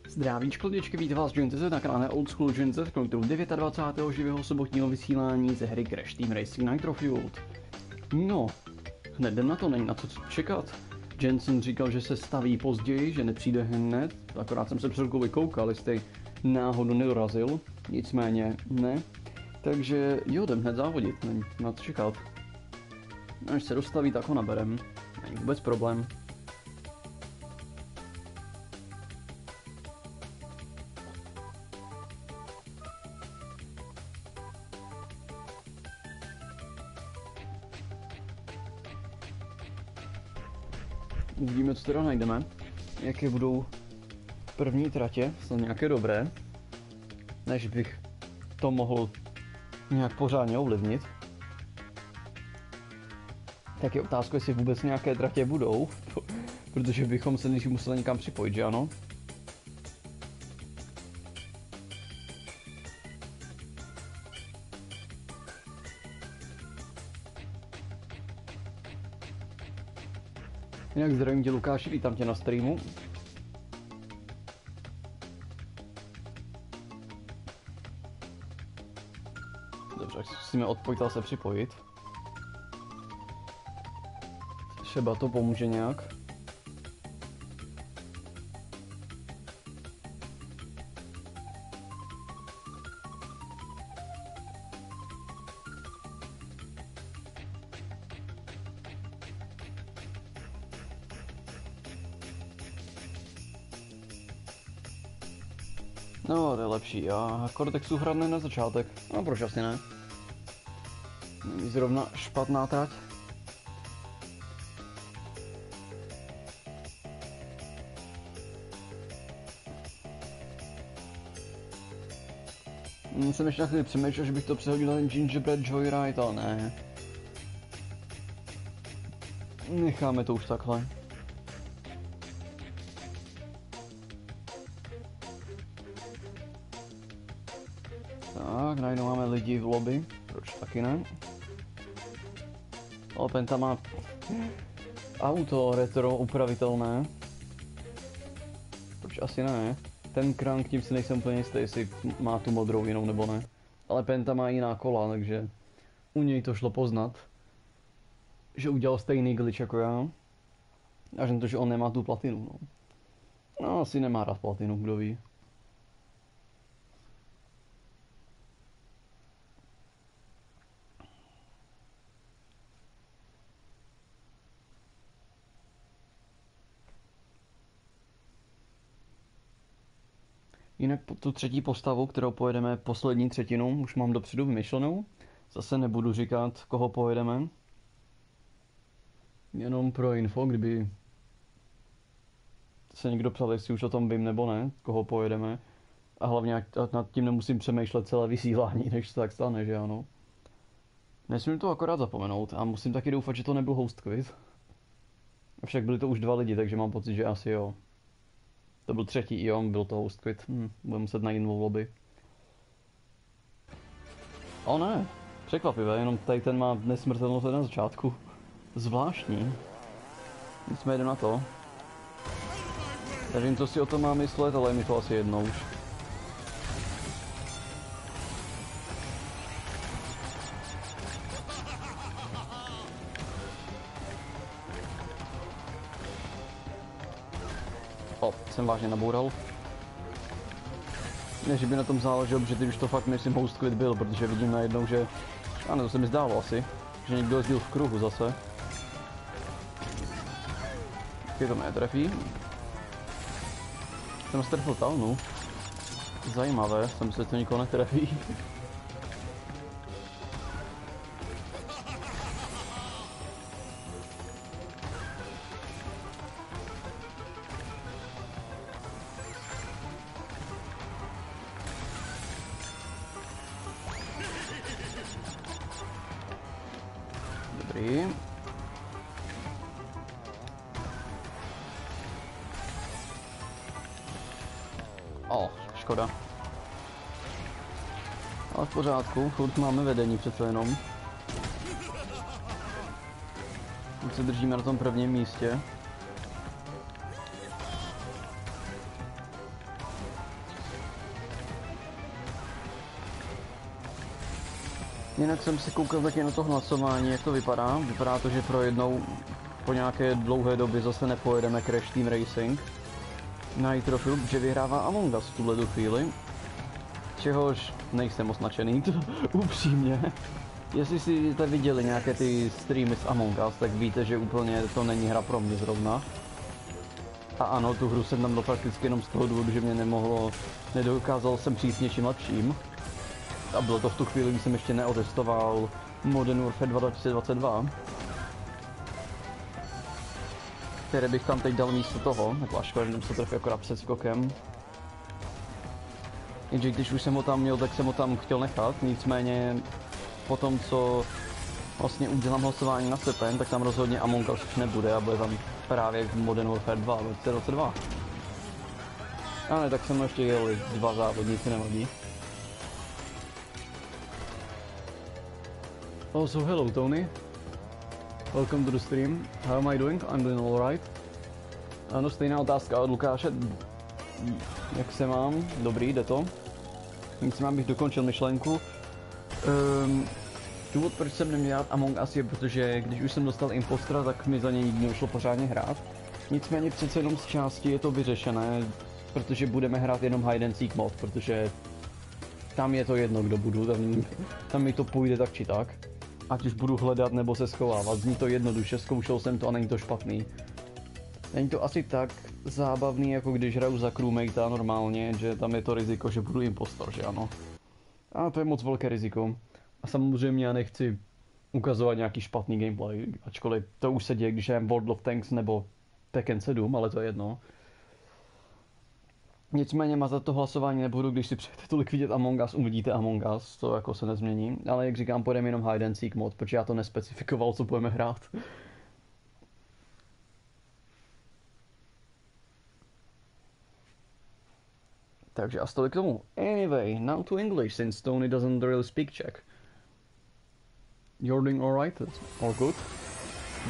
Zdravíčko, děčky, vítám vás Ženceze na kanále Old School Žencez, kromě 29. živého sobotního vysílání ze hry Crash Team Racing nitro-fueled. No, hned jdem na to, není na co čekat. Jensen říkal, že se staví později, že nepřijde hned, akorát jsem se před chvilkou vykoukal, jestli náhodou nedorazil, nicméně ne. Takže jo, jdem hned závodit, není na co čekat. Až se dostaví, tak ho naberem, není vůbec problém. Uvidíme, co teda najdeme, jaké budou první tratě, jsou nějaké dobré, než bych to mohl nějak pořádně ovlivnit. Tak je otázka, jestli vůbec nějaké tratě budou, protože bychom se než museli někam připojit, že ano? Jinak zdravím tě, Lukáši, vítám tě na streamu. Dobře, musíme odpojit a se připojit. Třeba to pomůže nějak. No, to je lepší. A Cortexu hradne na začátek. No, proč asi ne? Není zrovna špatná trať. Jsem ještě na chvíli přemýšlel, že bych to přehodil na ten Gingerbread Joyride, ale ne. Necháme to už takhle. Tak, najednou máme lidi v lobby, proč taky ne? Ale Penta má auto retro upravitelné. Proč asi ne? Ten Crank, tím si nejsem úplně jistý, jestli má tu modrou jinou nebo ne. Ale Penta má jiná kola, takže u něj to šlo poznat, že udělal stejný glitch jako já. Až na to, že on nemá tu platinu, no. No, asi nemá rád platinu, kdo ví. Jinak tu třetí postavu, kterou pojedeme poslední třetinu, už mám dopředu vymyšlenou. Zase nebudu říkat, koho pojedeme. Jenom pro info, kdyby se někdo ptal, jestli už o tom vím nebo ne, koho pojedeme. A hlavně nad tím nemusím přemýšlet celé vysílání, než se tak stane, že ano. Nesmím to akorát zapomenout a musím taky doufat, že to nebyl host quiz. Avšak byli to už 2 lidi, takže mám pocit, že asi jo. To byl třetí, jo, byl to host quit. Budeme muset najít novou lobby. O ne, překvapivé, jenom tady ten má nesmrtelnost na začátku. Zvláštní. Nicméně jdem na to. Nevím, co si o tom mám myslet, ale je mi to asi jedno už. Jsem vážně naboural. Ne, že by na tom záleželo, že teď už to fakt myslím host quit byl, protože vidím najednou, že... Ano, to se mi zdálo asi, že někdo jezdil v kruhu zase. Taky to netrefí. Jsem strefil talnu. Zajímavé, jsem se to nikoho netrefí. O, škoda. Ale v pořádku, furt máme vedení přece jenom. Teď se držíme na tom prvním místě. Jinak jsem si koukal taky na to hlasování, jak to vypadá. Vypadá to, že pro jednou po nějaké dlouhé době zase nepojedeme Crash Team Racing. Nitro-fueled, že vyhrává Among Us v tuhle chvíli. Čehož nejsem označený, to upřímně. Jestli jste viděli nějaké ty streamy z Among Us, tak víte, že úplně to není hra pro mě zrovna. A ano, tu hru jsem tam prakticky jenom z toho důvodu, že mě nedokázal jsem přijít s něčím lepším. A bylo to v tu chvíli, kdy jsem ještě neotestoval Modern Warfare 2022. Které bych tam teď dal místo toho, taková škoda, že jsem se trefil akorát před skokem. Jenže když už jsem ho tam měl, tak jsem ho tam chtěl nechat, nicméně po tom, co vlastně udělám hlasování na srpen, tak tam rozhodně Among Us už nebude a bude tam právě Modern Warfare 2 2022. Ale tak jsem ještě jeli 2 závodníci, nevadí. Also hello Tony. Welcome to the stream. How am I doing? I'm doing alright. Ano, stejná otázka od Lukáše. Jak se mám? Dobrý, jde to. Nicméně bych dokončil myšlenku. Důvod, proč jsem neměl rád Among Us je, protože když už jsem dostal impostora, tak mi za něj nikdy nešlo pořádně hrát. Nicméně přece jenom z části je to vyřešené, protože budeme hrát jenom hide and seek mod, protože tam je to jedno, kdo budu, tam mi to půjde tak či tak. Ať už budu hledat nebo se schovávat, zní to jednoduše, zkoušel jsem to a není to špatný. Není to asi tak zábavný, jako když hraju za crewmatea normálně, že tam je to riziko, že budu impostor, že ano. A to je moc velké riziko. A samozřejmě já nechci ukazovat nějaký špatný gameplay, ačkoliv to už se děje, když hrám World of Tanks nebo Tekken 7, ale to je jedno. Nicméně mazat to hlasování nebudu, když si přejete tolik vidět Among Us, uvidíte Among Us, to jako se nezmění. Ale jak říkám, půjdeme jenom hide and seek mod, protože já to nespecifikoval, co budeme hrát. Takže a tolik k tomu. Anyway, now to English, since Tony doesn't really speak Czech. You're doing alright? All good?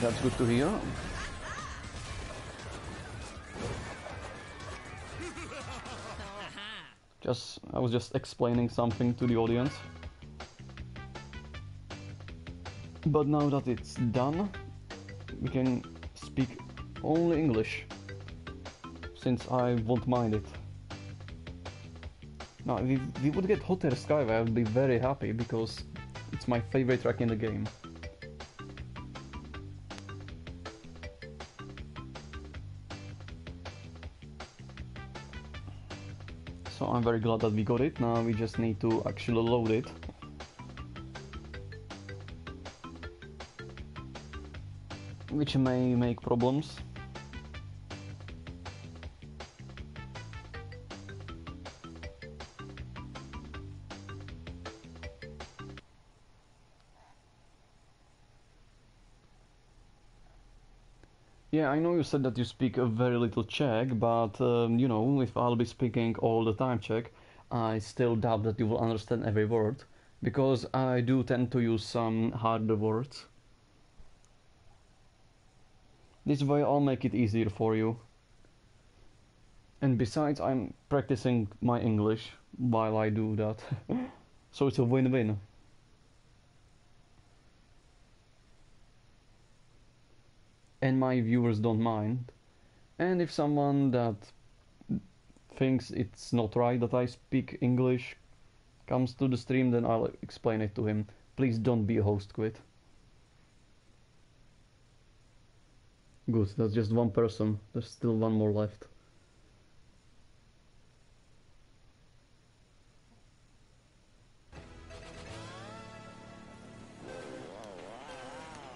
That's good to hear. I was just explaining something to the audience. But now that it's done, we can speak only English, since I won't mind it. Now, if we would get Hotter Skyway, I would be very happy, because it's my favorite track in the game. So I'm very glad that we got it. Now we just need to actually load it. Which may make problems. Yeah, I know you said that you speak a very little Czech, but you know, if I'll be speaking all the time Czech, I still doubt that you will understand every word, because I do tend to use some harder words. This way I'll make it easier for you. And besides, I'm practicing my English while I do that, so it's a win-win. And my viewers don't mind. And if someone that thinks it's not right that I speak English comes to the stream, then I'll explain it to him. Please don't be a host quit. Good, that's just one person. There's still one more left.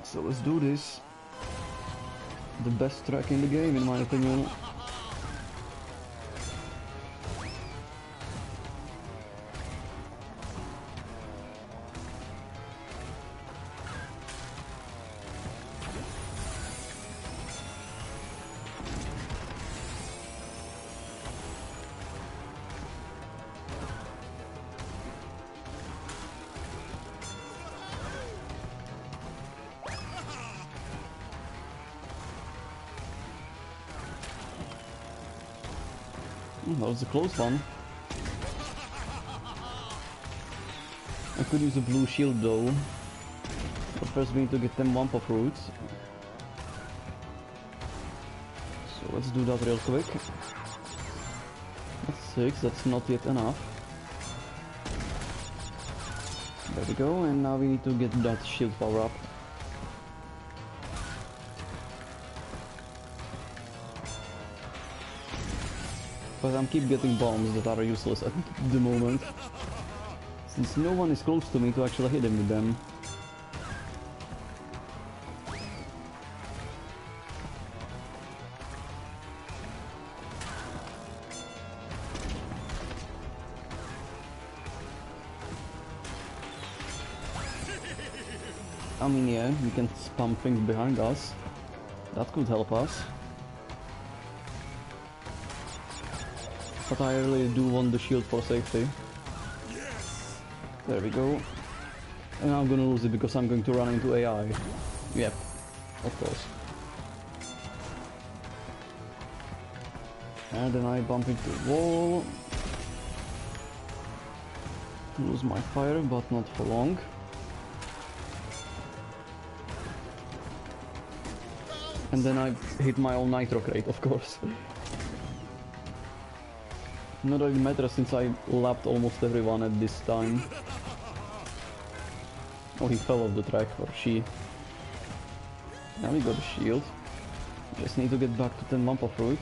So let's do this. The best track in the game, in my opinion. That was a close one. could use a blue shield though. But first we need to get them Wampa fruits. So let's do that real quick. That's 6, that's not yet enough. There we go, and now we need to get that shield power up. But I keep getting bombs that are useless at the moment, since no one is close to me to actually hit him with them. I mean, yeah, we can spam things behind us. That could help us. But I really do want the shield for safety. There we go. And I'm gonna lose it because I'm going to run into AI. Yep, of course. And then I bump into the wall. Lose my fire, but not for long. And then I hit my own nitro crate, of course. Not really matters since I lapped almost everyone at this time. Oh, he fell off the track, or she. Now we got a shield. Just need to get back to 10 Wampa fruit.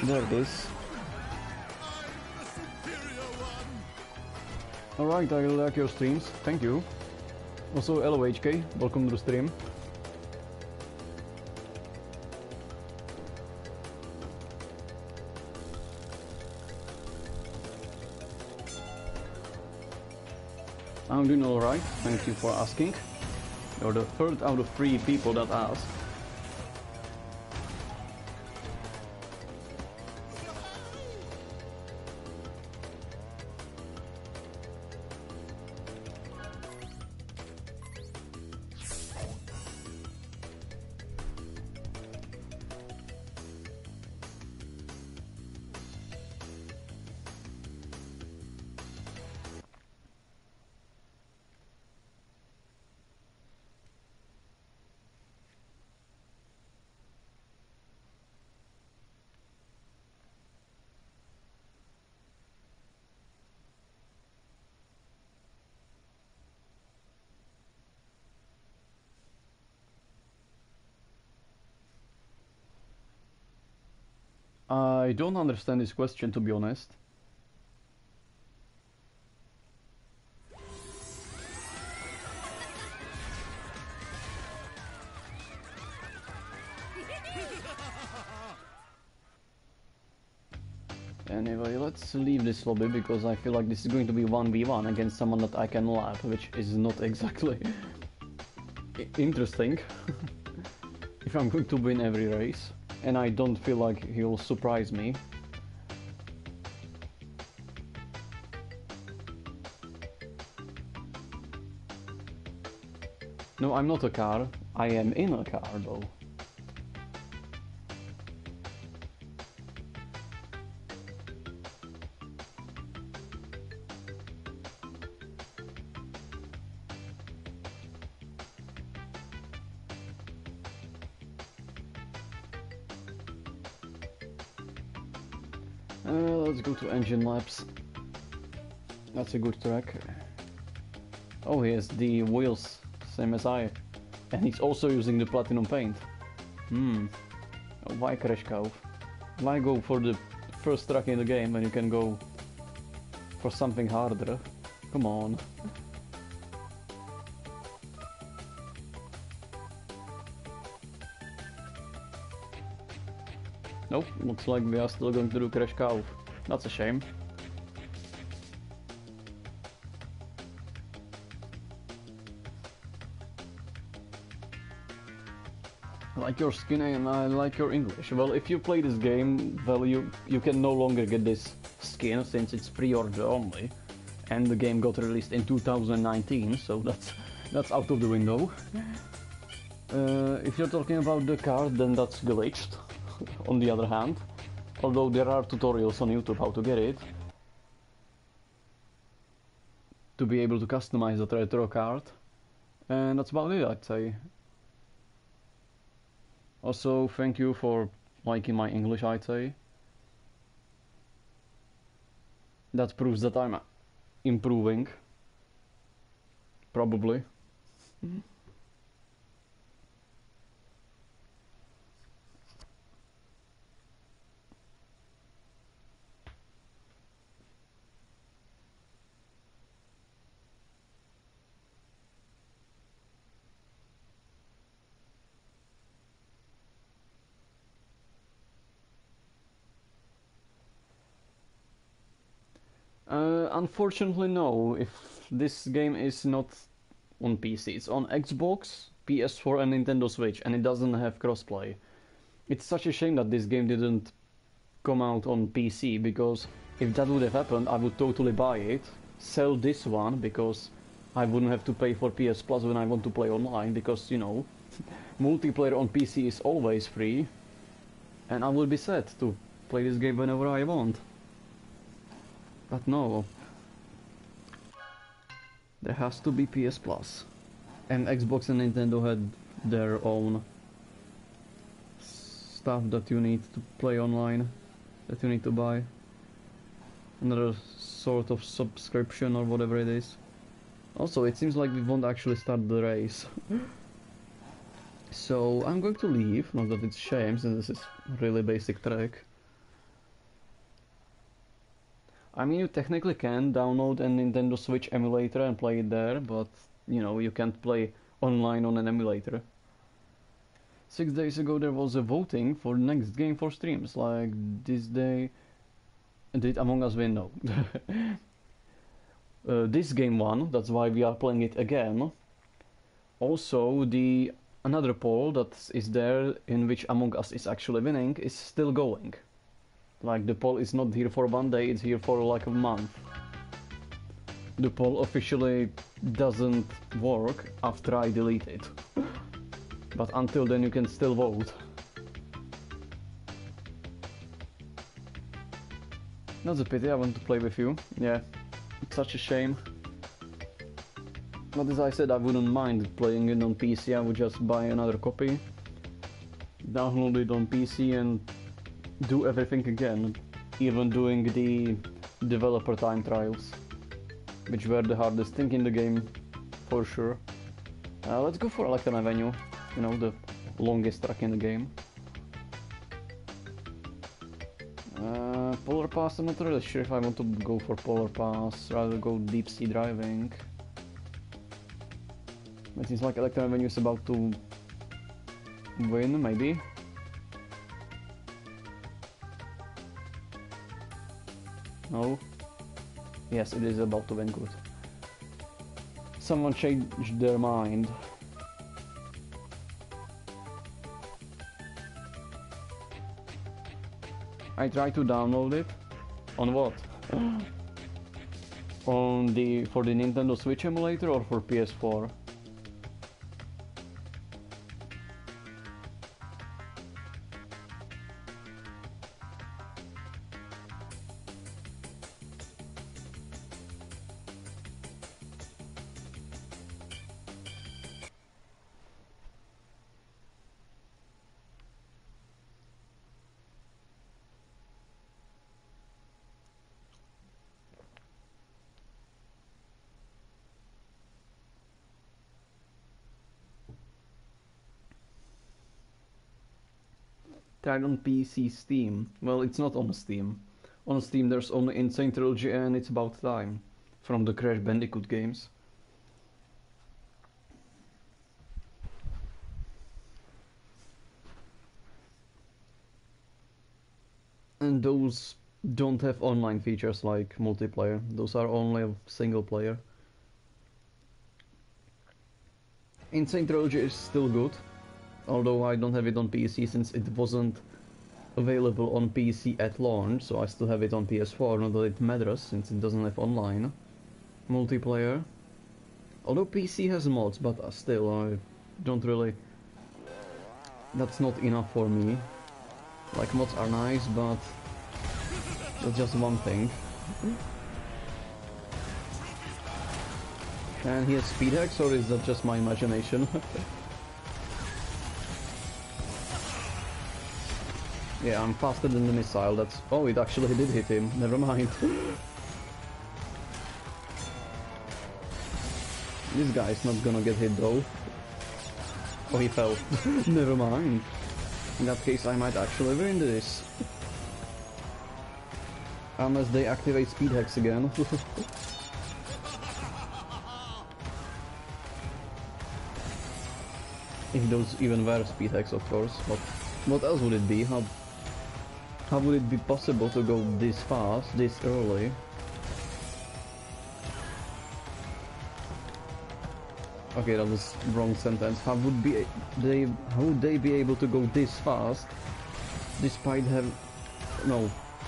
There it is. Alright, I really like your streams, thank you. Also, LOHK, welcome to the stream. I'm doing alright, thank you for asking. You're the third out of 3 people that asked. I don't understand this question, to be honest. Anyway, let's leave this lobby because I feel like this is going to be 1v1 against someone that I can lap, which is not exactly interesting if I'm going to win every race. And I don't feel like he'll surprise me. No, I'm not a car. I am in a car though. Let's go to engine laps. That's a good track. Oh, he has the wheels, same as I. And he's also using the platinum paint. Why crash cow? Why go for the first track in the game when you can go for something harder? Come on. Nope, looks like we are still going to do crash cow. That's a shame. I like your skin and I like your English. Well, if you play this game, well, you can no longer get this skin since it's pre-order only. And the game got released in 2019, so that's out of the window. If you're talking about the card, then that's glitched, on the other hand. Although there are tutorials on YouTube how to get it. To be able to customize that retro card. And that's about it, I'd say. Also, thank you for liking my English, I'd say. That proves that I'm improving. Probably. Unfortunately, no. If this game is not on PC, it's on Xbox, PS4 and Nintendo Switch, and it doesn't have crossplay. It's such a shame that this game didn't come out on PC, because if that would have happened, I would totally buy it, sell this one, because I wouldn't have to pay for PS Plus when I want to play online, because, you know, multiplayer on PC is always free, and I will be set to play this game whenever I want. But no. There has to be PS Plus. And Xbox and Nintendo had their own stuff that you need to play online, that you need to buy. Another sort of subscription or whatever it is. Also, it seems like we won't actually start the race. So I'm going to leave, not that it's shame, since this is really basic track. I mean, you technically can download a Nintendo Switch emulator and play it there, but, you know, you can't play online on an emulator. 6 days ago there was a voting for next game for streams, like this day... Did Among Us win? No. This game won, that's why we are playing it again. Also, another poll that is there, in which Among Us is actually winning, is still going. Like, the poll is not here for 1 day, it's here for like a month. The poll officially doesn't work after I delete it. But until then you can still vote. That's a pity, I want to play with you. Yeah, it's such a shame. But as I said, I wouldn't mind playing it on PC, I would just buy another copy, download it on PC and do everything again, even doing the developer time trials, which were the hardest thing in the game, for sure. Let's go for Electron Avenue, you know, the longest track in the game. Polar Pass, I'm not really sure if I want to go for Polar Pass, rather go deep sea driving. It seems like Electron Avenue is about to win, maybe. No? Yes, it is about to win, good. Someone changed their mind. I tried to download it. On what? For the Nintendo Switch emulator or for PS4? Tried on PC Steam. Well, it's not on Steam. On Steam there's only Insane Trilogy and It's About Time, from the Crash Bandicoot games. And those don't have online features like multiplayer, those are only single player. Insane Trilogy is still good, although I don't have it on PC since it wasn't available on PC at launch, so I still have it on PS4, not that it matters since it doesn't have online multiplayer. Although PC has mods, but still I don't really that's not enough for me. Like, mods are nice, but that's just one thing. And he has speed hacks, or is that just my imagination? Yeah, I'm faster than the missile, that's... Oh, it actually did hit him, never mind. This guy's not gonna get hit though. Oh, he fell. Never mind. In that case, I might actually win this. Unless they activate speed hacks again. If those even were speed hacks, of course. But what else would it be? How would it be possible to go this fast, this early? Okay, that was wrong sentence. How would they be able to go this fast, despite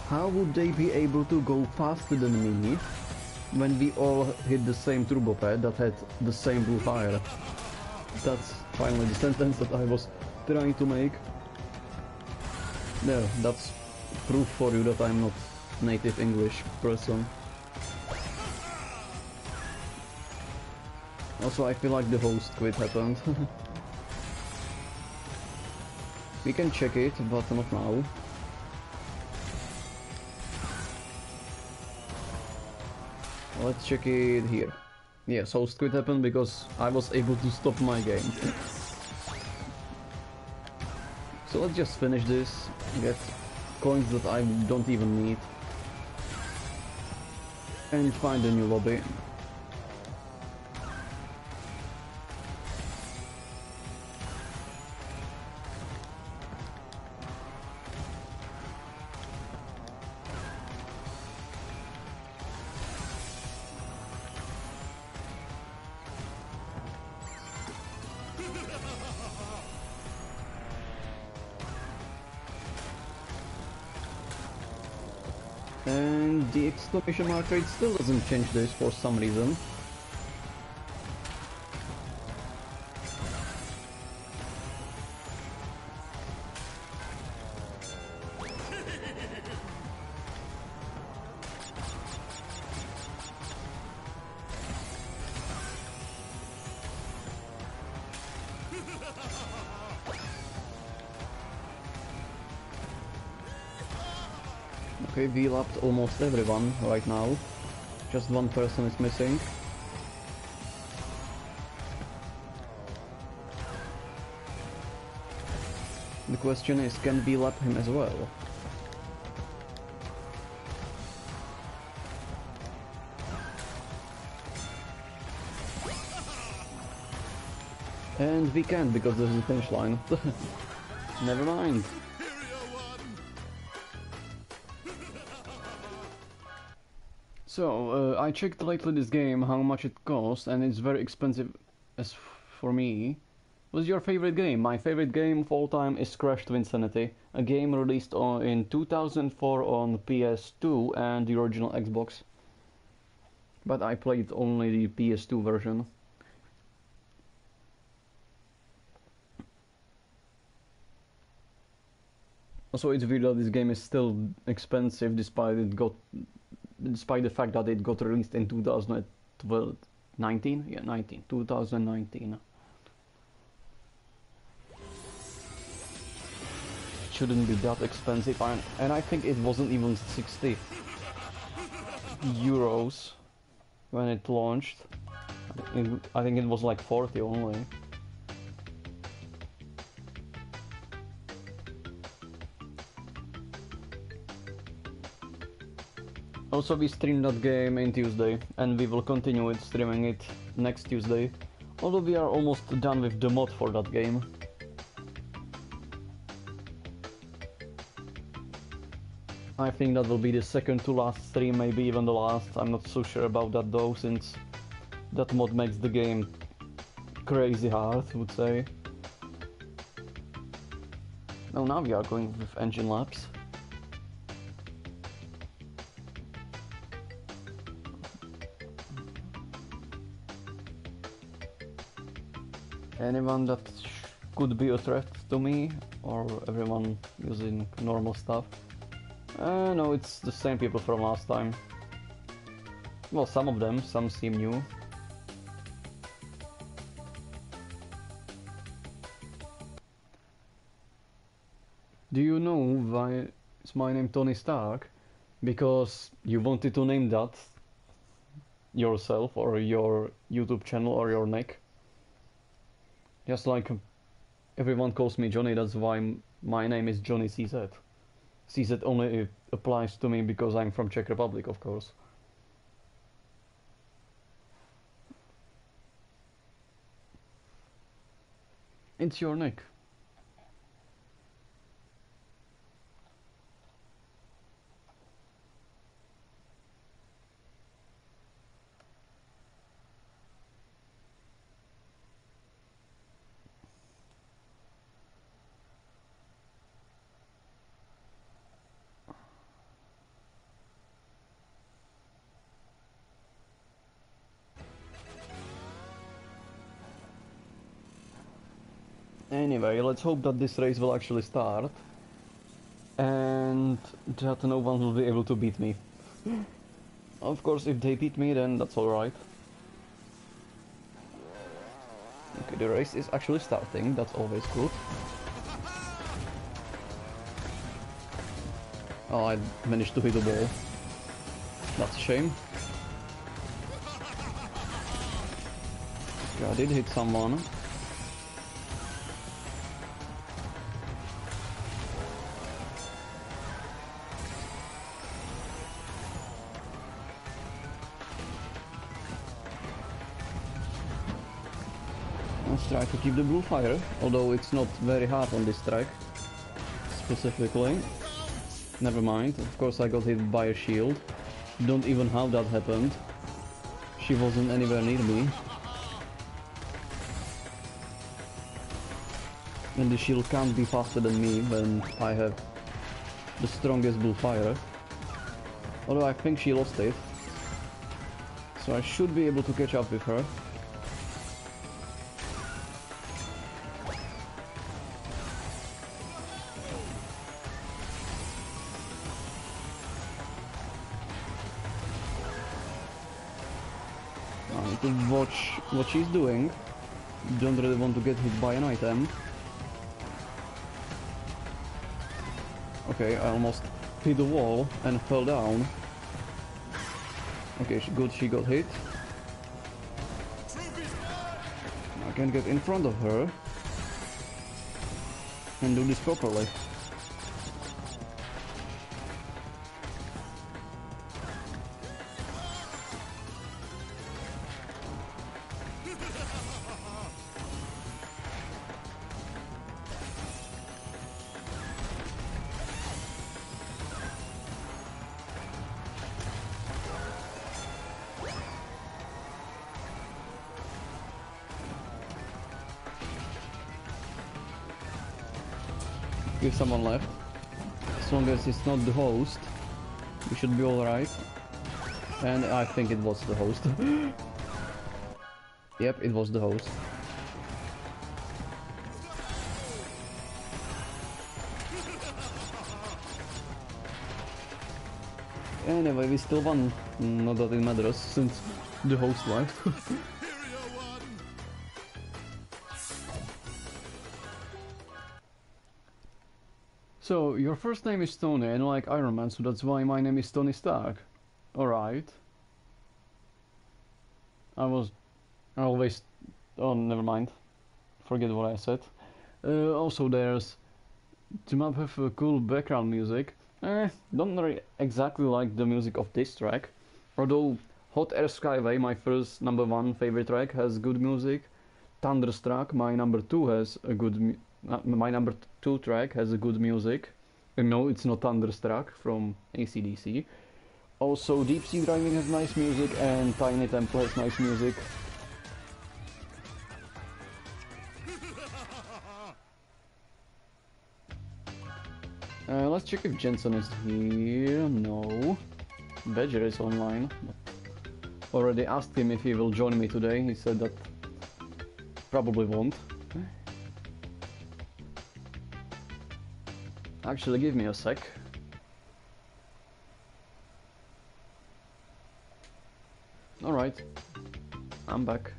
how would they be able to go faster than me when we all hit the same turbo pad that had the same blue fire? That's finally the sentence that I was trying to make. There, that's proof for you that I'm not native English person. Also, I feel like the host quit happened. We can check it, but not now. Let's check it here. Yes, host quit happened because I was able to stop my game. So let's just finish this, get coins that I don't even need, and find a new lobby. And the exclamation mark rate still doesn't change this for some reason. Okay, we lapped almost everyone right now. Just one person is missing. The question is, can we lap him as well? And we can't because there's a finish line. Never mind. So, I checked lately this game, how much it costs, and it's very expensive as for me. What's your favorite game? My favorite game of all time is Crash Twinsanity, a game released in 2004 on PS2 and the original Xbox. But I played only the PS2 version. Also, it's weird that this game is still expensive despite the fact that it got released in 2012, 19? Yeah, 2019. It shouldn't be that expensive, and I think it wasn't even 60 euros when it launched. I think it was like 40 only. Also, we streamed that game in Tuesday, and we will continue with streaming it next Tuesday, although we are almost done with the mod for that game. I think that will be the second to last stream, maybe even the last. I'm not so sure about that though, since that mod makes the game crazy hard, I would say. Oh, now we are going with engine laps. Anyone that could be a threat to me, or everyone using normal stuff. No, it's the same people from last time. Well, some of them, some seem new. Do you know why is my name Tony Stark? Because you wanted to name that yourself or your YouTube channel or your nick. Just like everyone calls me Johnny, that's why my name is Johnny CZ. CZ only applies to me because I'm from Czech Republic, of course. It's your nick. Anyway, let's hope that this race will actually start and that no one will be able to beat me. Of course, if they beat me, then that's alright. Okay, the race is actually starting, that's always good. Oh, I managed to hit the ball. That's a shame. Okay, I did hit someone. Let's try to keep the blue fire, although it's not very hard on this track specifically. Never mind, of course I got hit by a shield. Don't even know how that happened. She wasn't anywhere near me. And the shield can't be faster than me when I have the strongest blue fire. Although I think she lost it. So I should be able to catch up with her. I need to watch what she's doing. Don't really want to get hit by an item. Okay, I almost hit the wall and fell down. Okay, good, she got hit. I can get in front of her and do this properly. If someone left, as long as it's not the host, we should be alright. And I think it was the host. Yep, it was the host. Anyway, we still won. Not that it matters, since the host left. So, your first name is Tony, and like Iron Man, so that's why my name is Tony Stark. Alright. I always... Oh, never mind. Forget what I said. Also, there's... The map have a cool background music. Don't really exactly like the music of this track. Although, Hot Air Skyway, my first #1 favorite track, has good music. Thunderstruck, my #2 has a good... my #2 track has a good music. And no, it's not Thunderstruck from AC/DC. Also, Deep Sea Driving has nice music, and Tiny Temple has nice music. Let's check if Jensen is here. No. Badger is online. Already asked him if he will join me today. He said that probably won't. Actually, give me a sec. Alright, I'm back.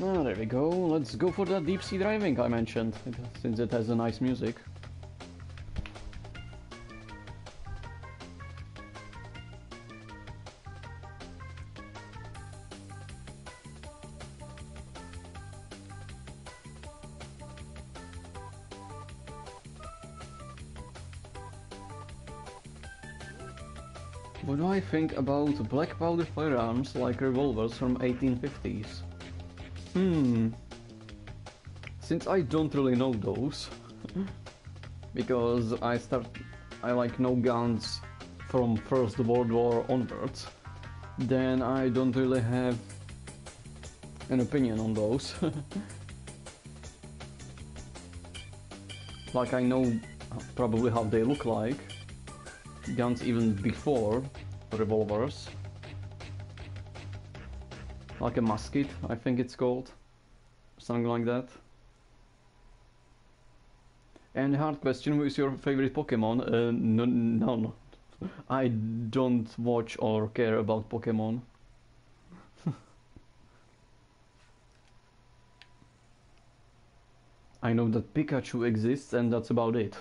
Ah, there we go. Let's go for that deep sea driving I mentioned, since it has a nice music. What do I think about black powder firearms like revolvers from 1850s? Since I don't really know those, because I like know guns from First World War onwards, then I don't really have an opinion on those. Like, I know probably how they look like, guns even before revolvers. Like a musket, I think it's called. Something like that. And hard question, who is your favorite Pokemon? None. I don't watch or care about Pokemon. I know that Pikachu exists and that's about it.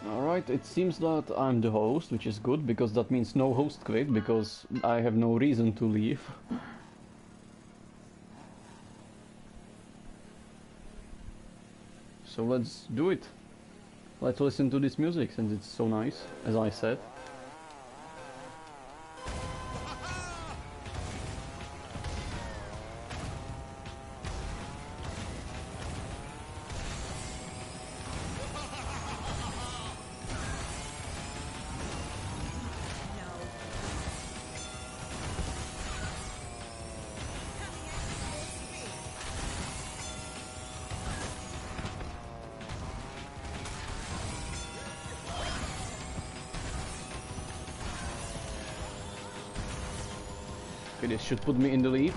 Alright, it seems that I'm the host, which is good, because that means no host quit, because I have no reason to leave. So let's do it. Let's listen to this music, since it's so nice, as I said. Okay, this should put me in the lead.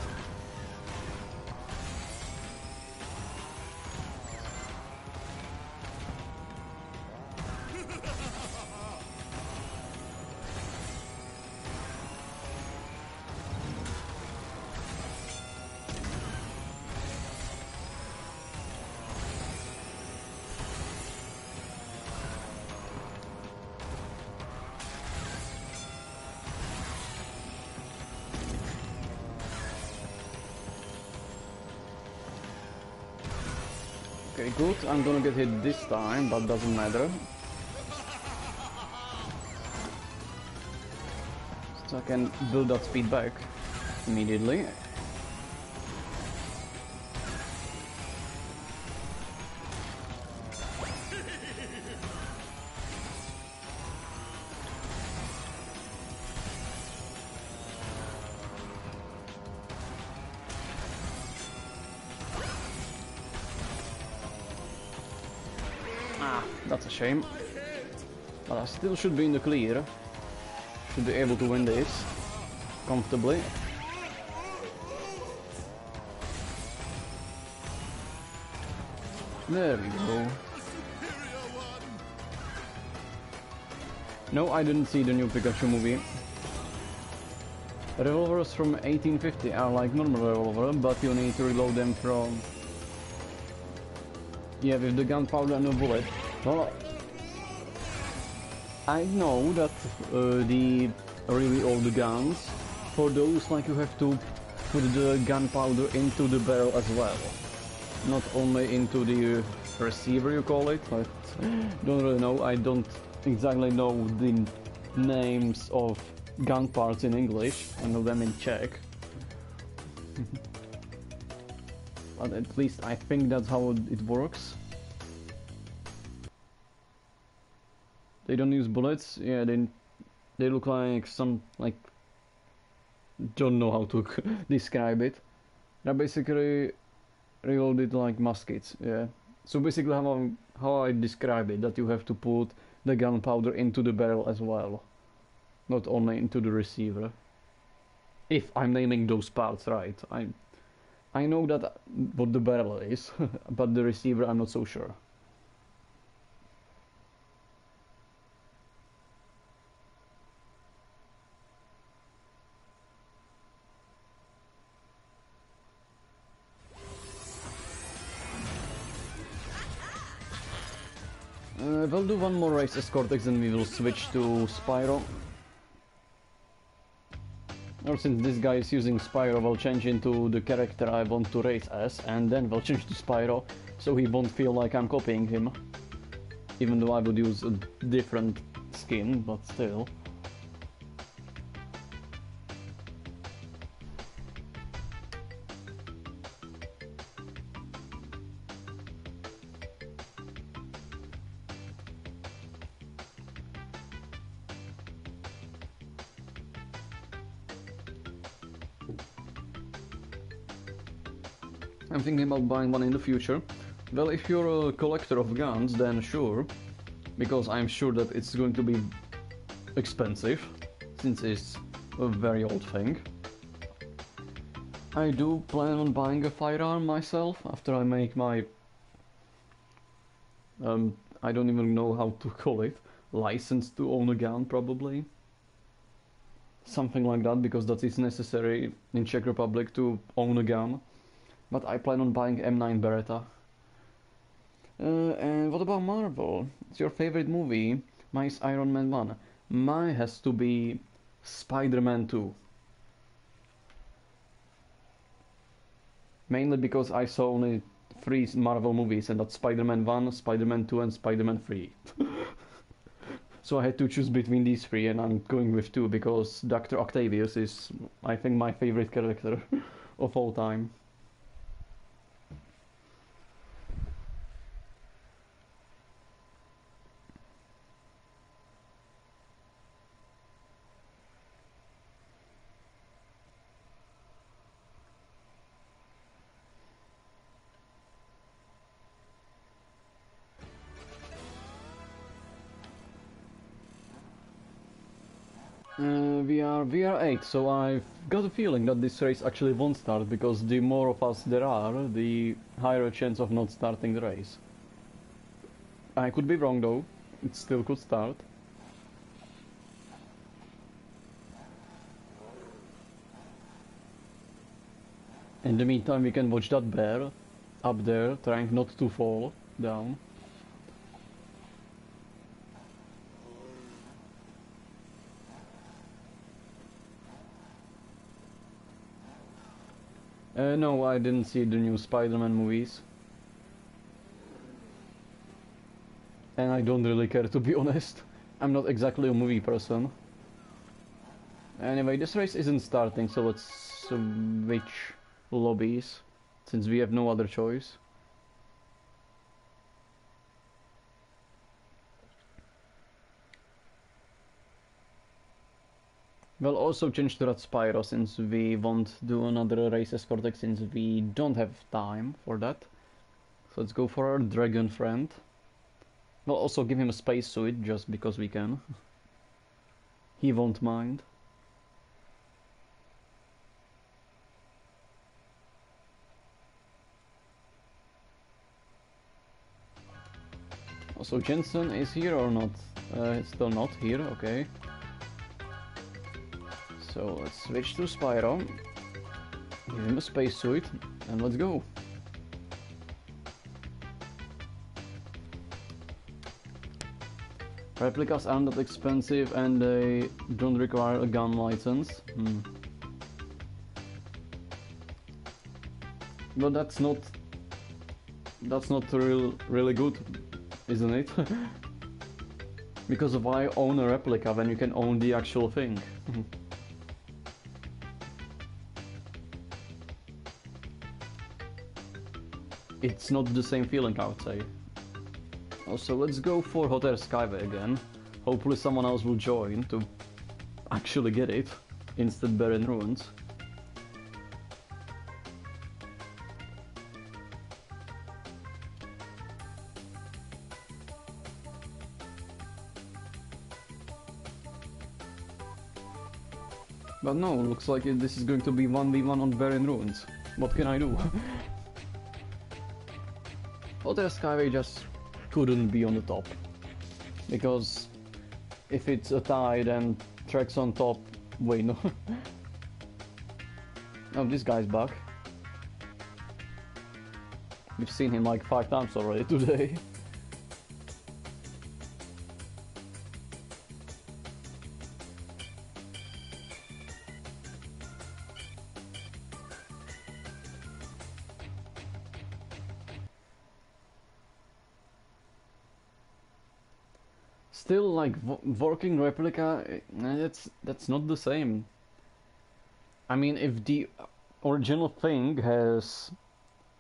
Okay, good. I'm gonna get hit this time, but doesn't matter. So I can build that speed back immediately. That's a shame, but I still should be in the clear. Should be able to win this comfortably. There we go. No, I didn't see the new Pikachu movie. Revolvers from 1850 are like normal revolver, but you need to reload them from... Yeah, with the gunpowder and a bullet. Well, I know that the really old guns, for those like you have to put the gunpowder into the barrel as well. Not only into the receiver you call it, I don't really know, I don't exactly know the names of gun parts in English, I know them in Czech. But at least I think that's how it works. They don't use bullets, yeah, they look like some, like, don't know how to describe it. They're basically reloaded like muskets, yeah. So basically how I describe it, that you have to put the gunpowder into the barrel as well, not only into the receiver. If I'm naming those parts right, I know that what the barrel is, but the receiver I'm not so sure. We'll do one more race as Cortex and we will switch to Spyro. Or since this guy is using Spyro, we'll change into the character I want to race as, and then we'll change to Spyro, so he won't feel like I'm copying him. Even though I would use a different skin, but still. I'm thinking about buying one in the future. Well, if you're a collector of guns, then sure, because I'm sure that it's going to be expensive, since it's a very old thing. I do plan on buying a firearm myself after I make my I don't even know how to call it, license to own a gun, probably. Something like that, because that is necessary in Czech Republic to own a gun. But I plan on buying M9 Beretta. And what about Marvel? It's your favorite movie? Mine's Iron Man 1. Mine has to be Spider-Man 2. Mainly because I saw only 3 Marvel movies, and that's Spider-Man 1, Spider-Man 2 and Spider-Man 3. So I had to choose between these 3, and I'm going with 2 because Dr. Octavius is, I think, my favorite character of all time. We are 8, so I've got a feeling that this race actually won't start, because the more of us there are, the higher chance of not starting the race. I could be wrong though, it still could start. In the meantime we can watch that bear up there trying not to fall down. No, I didn't see the new Spider-Man movies. And I don't really care, to be honest. I'm not exactly a movie person. Anyway, this race isn't starting, so let's switch lobbies, since we have no other choice. We'll also change to that Spyro, since we won't do another race as Cortex, since we don't have time for that. So let's go for our dragon friend. We'll also give him a spacesuit, just because we can. He won't mind. Also, Jensen is here or not? Still not here, okay. So let's switch to Spyro, give him a spacesuit, and let's go. Replicas aren't that expensive and they don't require a gun license. But that's not really good, isn't it? Because why own a replica when you can own the actual thing? It's not the same feeling, I would say. Also, let's go for Hot Air Skyway again. Hopefully someone else will join to actually get it instead Barren Ruins. But no, looks like this is going to be 1v1 on Barren Ruins. What can I do? Hot Air Skyway just couldn't be on the top. Because if it's a tie, then tracks on top... Wait, no. Oh, this guy's back. We've seen him like 5 times already today. Still, like, working replica, that's not the same. I mean, if the original thing has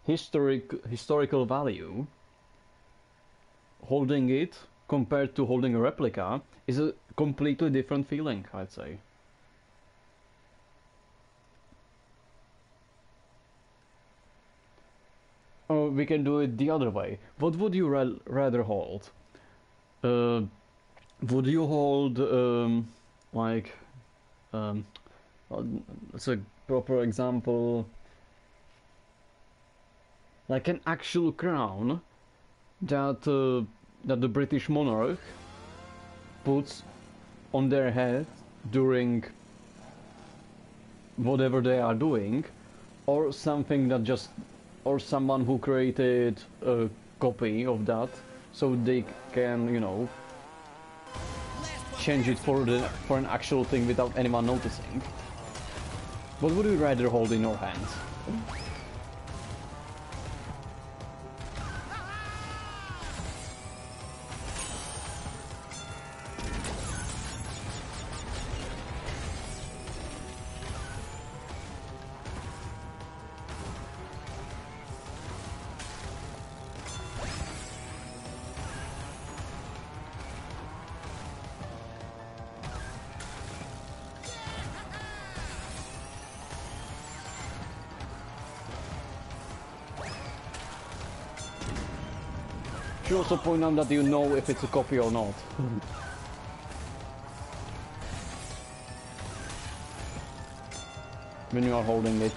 historical value, holding it compared to holding a replica is a completely different feeling, I'd say. Or we can do it the other way. What would you rather hold? Would you hold, like, that's a proper example, like an actual crown that that the British monarch puts on their head during whatever they are doing, or something that just, or someone who created a copy of that so they can, you know, change it for an actual thing without anyone noticing. What would you rather hold in your hands? You also point out that you know if it's a copy or not. When you are holding it.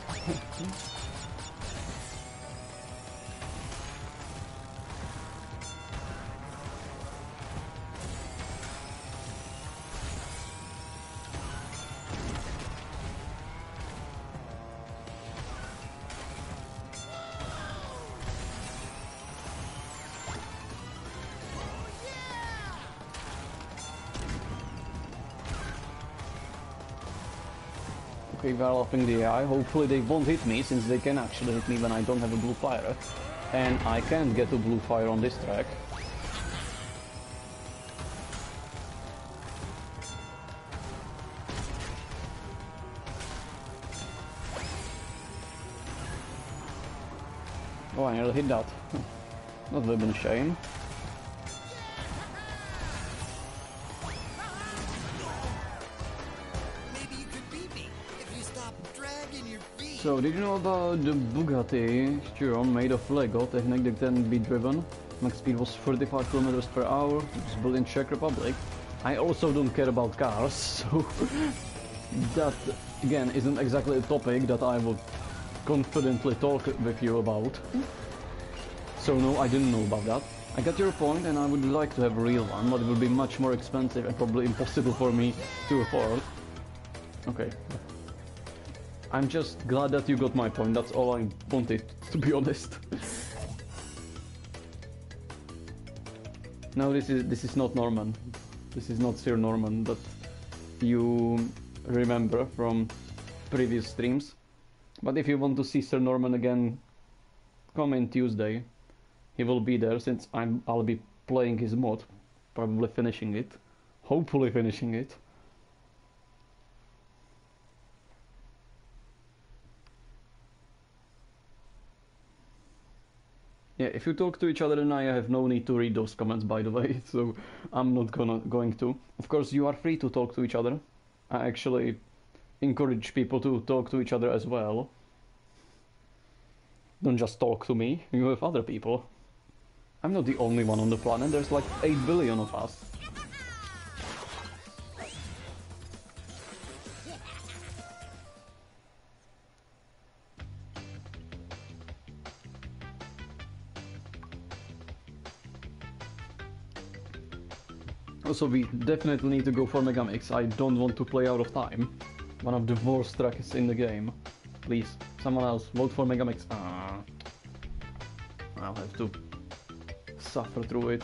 Okay, they're laughing the AI. Hopefully they won't hit me, since they can actually hit me when I don't have a blue fire. And I can't get a blue fire on this track. Oh, I nearly hit that. That would have been a shame. So, did you know about the Bugatti Chiron made of Lego technique that can be driven? Max speed was 35 km per hour, it was built in Czech Republic. I also don't care about cars, so that again isn't exactly a topic that I would confidently talk with you about. So no, I didn't know about that. I got your point, and I would like to have a real one, but it would be much more expensive and probably impossible for me to afford. Okay. I'm just glad that you got my point, that's all I wanted, to be honest. No, this is not Norman. This is not Sir Norman that you remember from previous streams. But if you want to see Sir Norman again, come in Tuesday. He will be there since I'll be playing his mod, probably finishing it, hopefully finishing it. Yeah, if you talk to each other, then I have no need to read those comments, by the way, so I'm not going to. Of course, you are free to talk to each other. I actually encourage people to talk to each other as well. Don't just talk to me, you have other people. I'm not the only one on the planet, there's like 8 billion of us. Also, we definitely need to go for Megamix. I don't want to play out of time. One of the worst tracks in the game. Please, someone else, vote for Megamix. I'll have to suffer through it.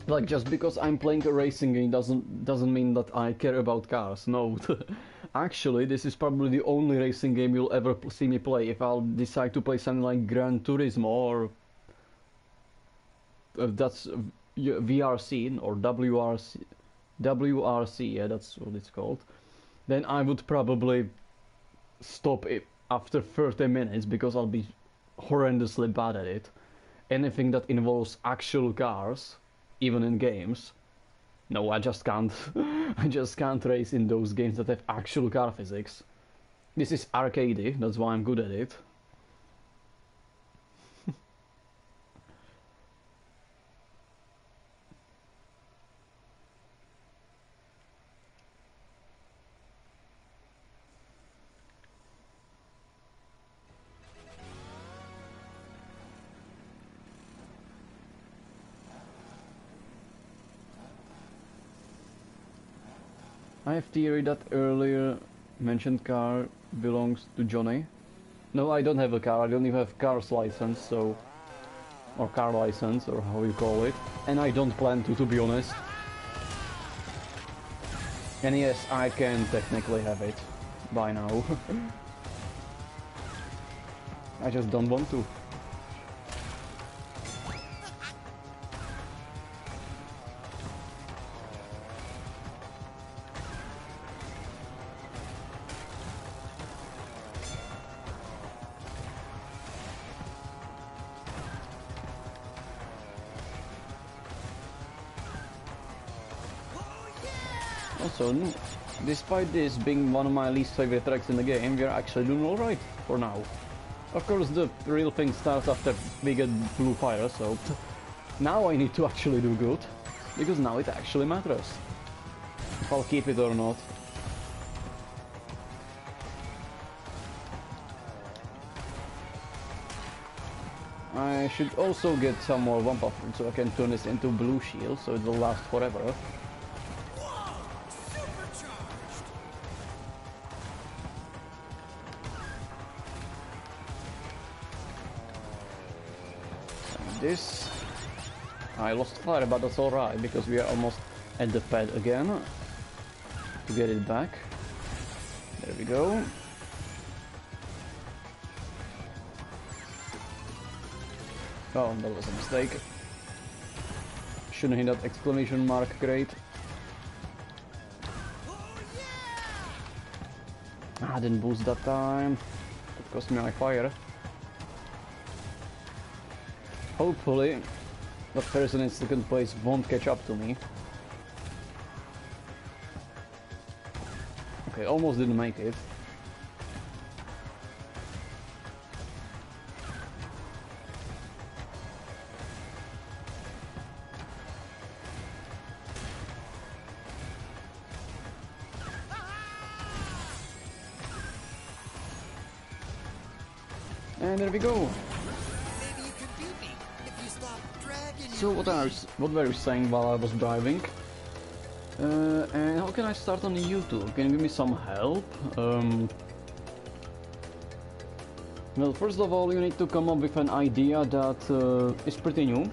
Like, just because I'm playing a racing game doesn't mean that I care about cars. No. Actually, this is probably the only racing game you'll ever see me play. If I'll decide to play something like Gran Turismo or that's VRC or WRC, yeah, that's what it's called, then I would probably stop it after 30 minutes because I'll be horrendously bad at it. Anything that involves actual cars, even in games, no, I just can't. I just can't race in those games that have actual car physics. This is arcadey, that's why I'm good at it. I have theory that earlier mentioned car belongs to Johnny. No, I don't have a car, I don't even have car's license, so... or car license, or how you call it. And I don't plan to be honest. And yes, I can technically have it by now. I just don't want to. Also, despite this being one of my least favorite tracks in the game, we're actually doing alright for now. Of course, the real thing starts after we get blue fire, so now I need to actually do good, because now it actually matters. If I'll keep it or not. I should also get some more Wampa fruit so I can turn this into blue shield, so it will last forever. This, I lost fire, but that's alright because we are almost at the pad again to get it back. There we go. Oh, that was a mistake. Shouldn't hit that exclamation mark, great. I didn't boost that time. It cost me my fire. Hopefully, the person in second place won't catch up to me. Okay, almost didn't make it. And there we go. So what were you saying while I was driving? And how can I start on YouTube? Can you give me some help? Well, first of all, you need to come up with an idea that is pretty new.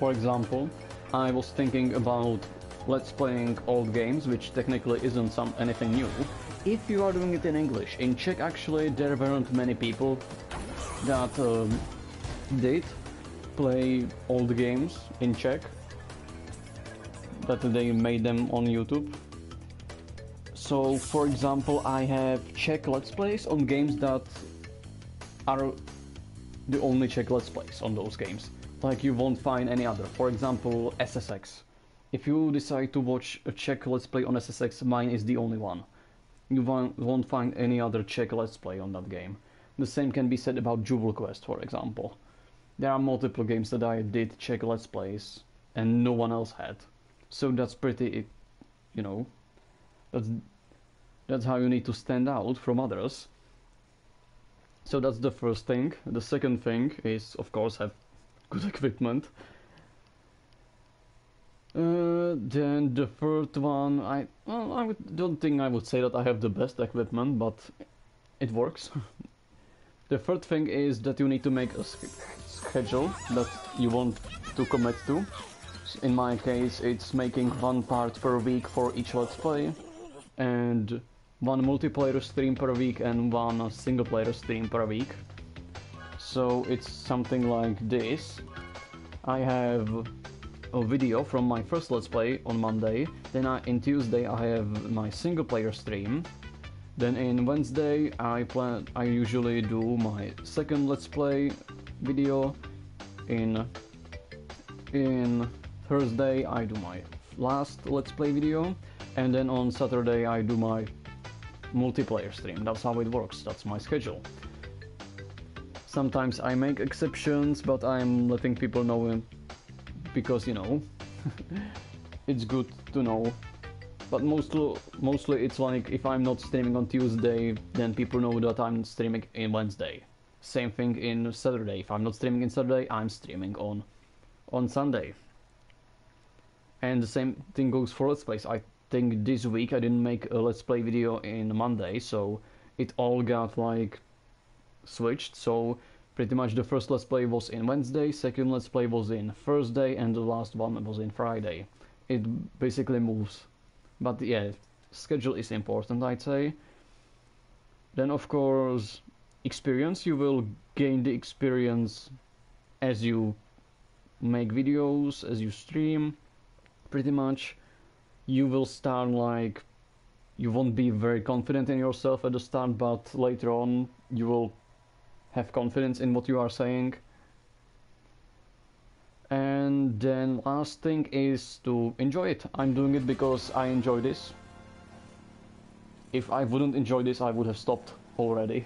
For example, I was thinking about let's playing old games, which technically isn't anything new. If you are doing it in English, in Czech actually there weren't many people that did play old games in Czech, that they made them on YouTube. So for example, I have Czech let's plays on games that are the only Czech let's plays on those games. Like you won't find any other. For example, SSX. If you decide to watch a Czech let's play on SSX, mine is the only one. You won't find any other Czech let's play on that game. The same can be said about Jewel Quest, for example. There are multiple games that I did Czech let's plays and no one else had. So that's pretty, you know, that's how you need to stand out from others. So that's the first thing. The second thing is, of course, have good equipment. Then the third one, don't think I would say that I have the best equipment, but it works. The third thing is that you need to make a schedule that you want to commit to. In my case, it's making one part per week for each let's play, and one multiplayer stream per week and one single player stream per week. So it's something like this. I have a video from my first let's play on Monday, then in Tuesday I have my single player stream, then in Wednesday I usually do my second let's play video, in Thursday I do my last let's play video, and then on Saturday I do my multiplayer stream. That's how it works, that's my schedule. Sometimes I make exceptions, but I'm letting people know because, you know, it's good to know. But mostly it's like if I'm not streaming on Tuesday, then people know that I'm streaming in Wednesday. Same thing in Saturday. If I'm not streaming in Saturday, I'm streaming on Sunday. And the same thing goes for let's plays. I think this week I didn't make a let's play video in Monday, so it all got like switched. So pretty much the first let's play was in Wednesday, second let's play was in Thursday, and the last one was in Friday. It basically moves. But yeah, schedule is important, I'd say. Then of course, experience. You will gain the experience as you make videos, as you stream, pretty much. You will start like, you won't be very confident in yourself at the start, but later on you will have confidence in what you are saying. And then last thing is to enjoy it. I'm doing it because I enjoy this. If I wouldn't enjoy this, I would have stopped already.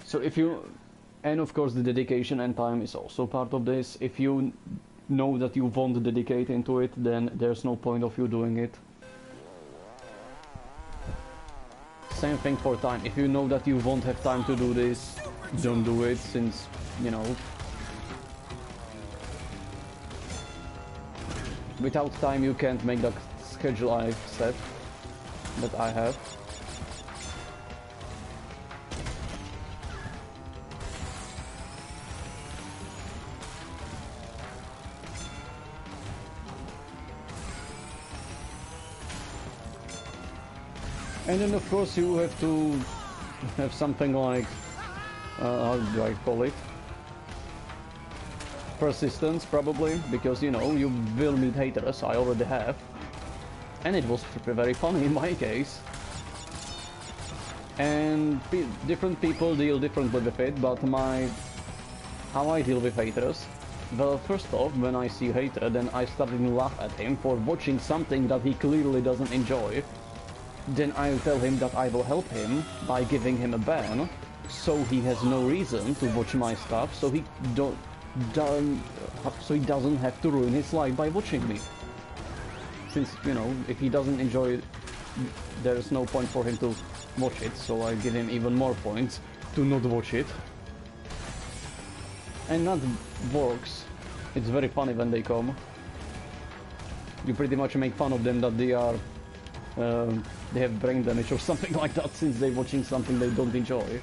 So if you, and of course the dedication and time is also part of this. If you know that you won't dedicate into it, then there's no point of you doing it. Same thing for time. If you know that you won't have time to do this, don't do it, since, you know, without time you can't make that schedule I've set, that I have. And then of course you have to have something like, how do I call it? Persistence, probably, because, you know, you will meet haters. I already have. And it was very funny in my case. And different people deal differently with it, but how I deal with haters. Well, first off, when I see a hater, then I start to laugh at him for watching something that he clearly doesn't enjoy. Then I tell him that I will help him by giving him a ban, so he has no reason to watch my stuff, so he doesn't have to ruin his life by watching me. Since, you know, if he doesn't enjoy it, there's no point for him to watch it, so I give him even more points to not watch it. And that works. It's very funny when they come. You pretty much make fun of them that they are they have brain damage or something like that since they're watching something they don't enjoy.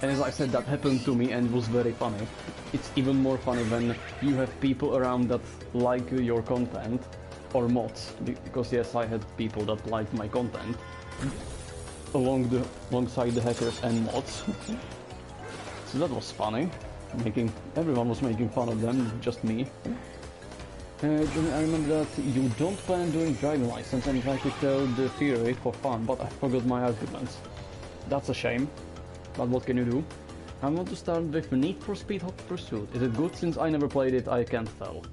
And as I said, that happened to me and it was very funny. It's even more funny when you have people around that like your content, or mods, because yes, I had people that liked my content alongside the hackers and mods. So that was funny. Everyone was making fun of them, just me. Johnny, I remember that you don't plan doing driving license and try to tell the theory for fun, but I forgot my arguments. That's a shame. But what can you do? I want to start with Need for Speed Hot Pursuit. Is it good? Since I never played it, I can't tell.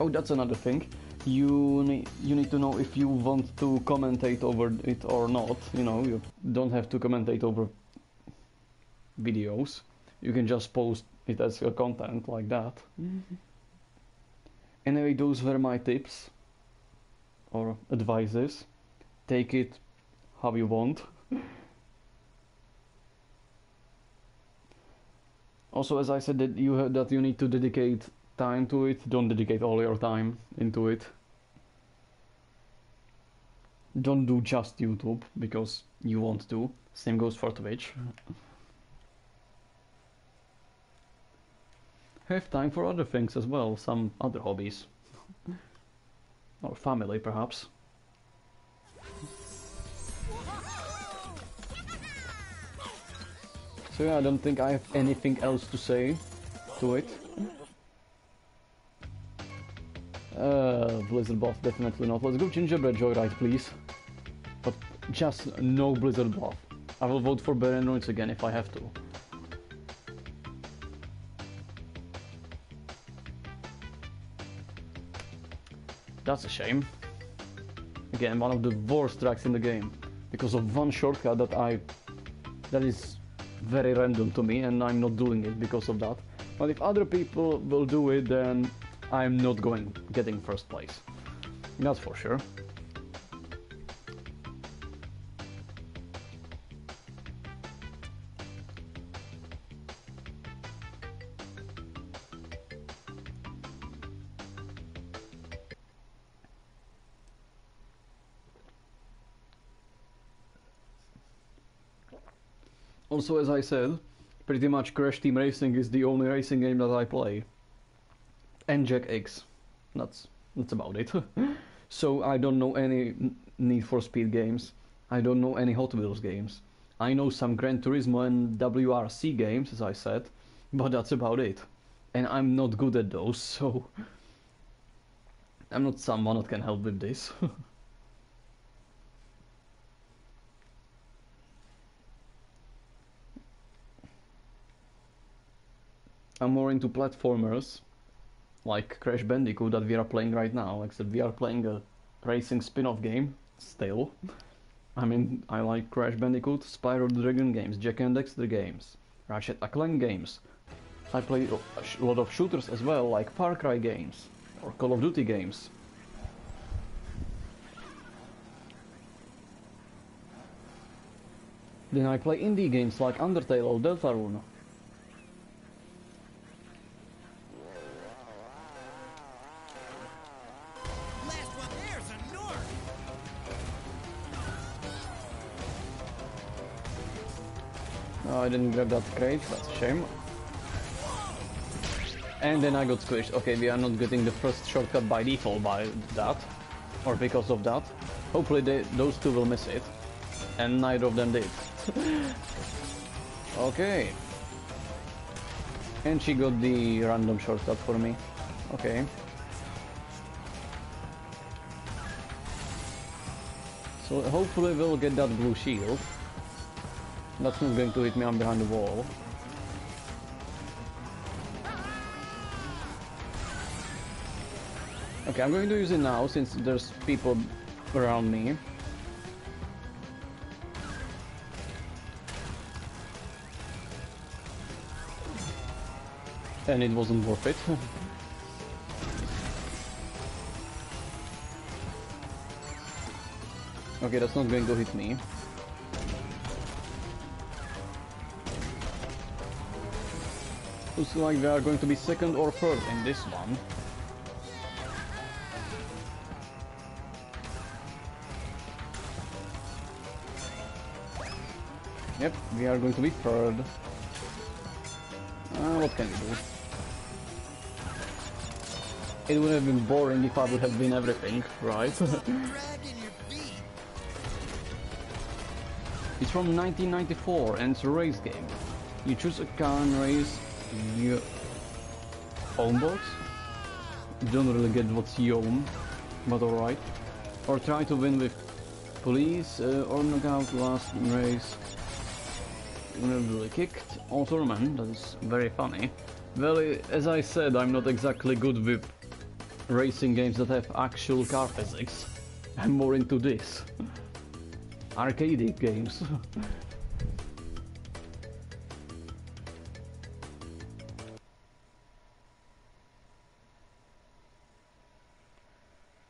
Oh, that's another thing. You need to know if you want to commentate over it or not. You know, you don't have to commentate over videos. You can just post it as a content like that. Anyway, those were my tips or advices. Take it how you want. Also, as I said, that you need to dedicate time to it. Don't dedicate all your time into it. Don't do just YouTube because you want to. Same goes for Twitch. Have time for other things as well, some other hobbies. Or family, perhaps. So yeah, I don't think I have anything else to say to it. Blizzard buff, definitely not. Let's go gingerbread joyride, please. But just no Blizzard buff. I will vote for Baranoids again if I have to. That's a shame. Again, one of the worst tracks in the game. Because of one shortcut that is very random to me, and I'm not doing it because of that. But if other people will do it, then I'm not getting first place. That's for sure. Also, as I said, pretty much Crash Team Racing is the only racing game that I play. And Jack X. That's about it. So I don't know any Need for Speed games. I don't know any Hot Wheels games. I know some Gran Turismo and WRC games, as I said, but that's about it. And I'm not good at those, so I'm not someone that can help with this. I'm more into platformers, like Crash Bandicoot that we are playing right now, except we are playing a racing spin-off game, still. I mean, I like Crash Bandicoot, Spyro the Dragon games, Jak and Daxter games, Ratchet & Clank games. I play a lot of shooters as well, like Far Cry games, or Call of Duty games. Then I play indie games like Undertale or Deltarune. I didn't grab that crate, that's a shame. And then I got squished. Okay, we are not getting the first shortcut by default by that, or because of that. Hopefully those two will miss it, and neither of them did. Okay. And she got the random shortcut for me. Okay. So hopefully we'll get that blue shield. That's not going to hit me on behind the wall. Okay, I'm going to use it now since there's people around me. And it wasn't worth it. Okay, that's not going to hit me. Looks like we are going to be second or third in this one. Yep, we are going to be third. What can we do? It would have been boring if I would have won everything, right? It's from 1994 and it's a race game. You choose a car and race your own box. Don't really get what's your own, but alright. Or try to win with police or knock out last race. Really kicked. Oh, tournament, that is very funny. Well, as I said, I'm not exactly good with racing games that have actual car physics. I'm more into this. Arcade games.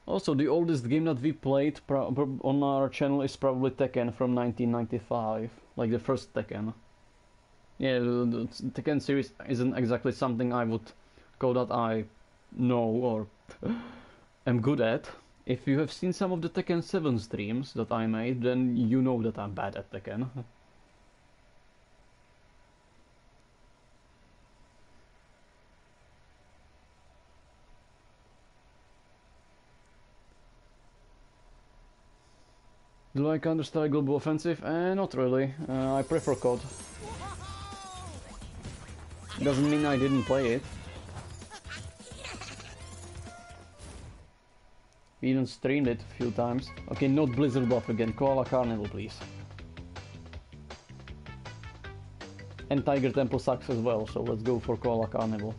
Also, the oldest game that we played on our channel is probably Tekken from 1995, like the first Tekken. Yeah, the Tekken series isn't exactly something I would call that I know or am good at. If you have seen some of the Tekken 7 streams that I made, then you know that I'm bad at Tekken. Do I Counter-Strike Global Offensive? Not really. I prefer COD. Doesn't mean I didn't play it. We even streamed it a few times. Okay, not Blizzard Buff again. Koala Carnival, please. And Tiger Temple sucks as well, so let's go for Koala Carnival.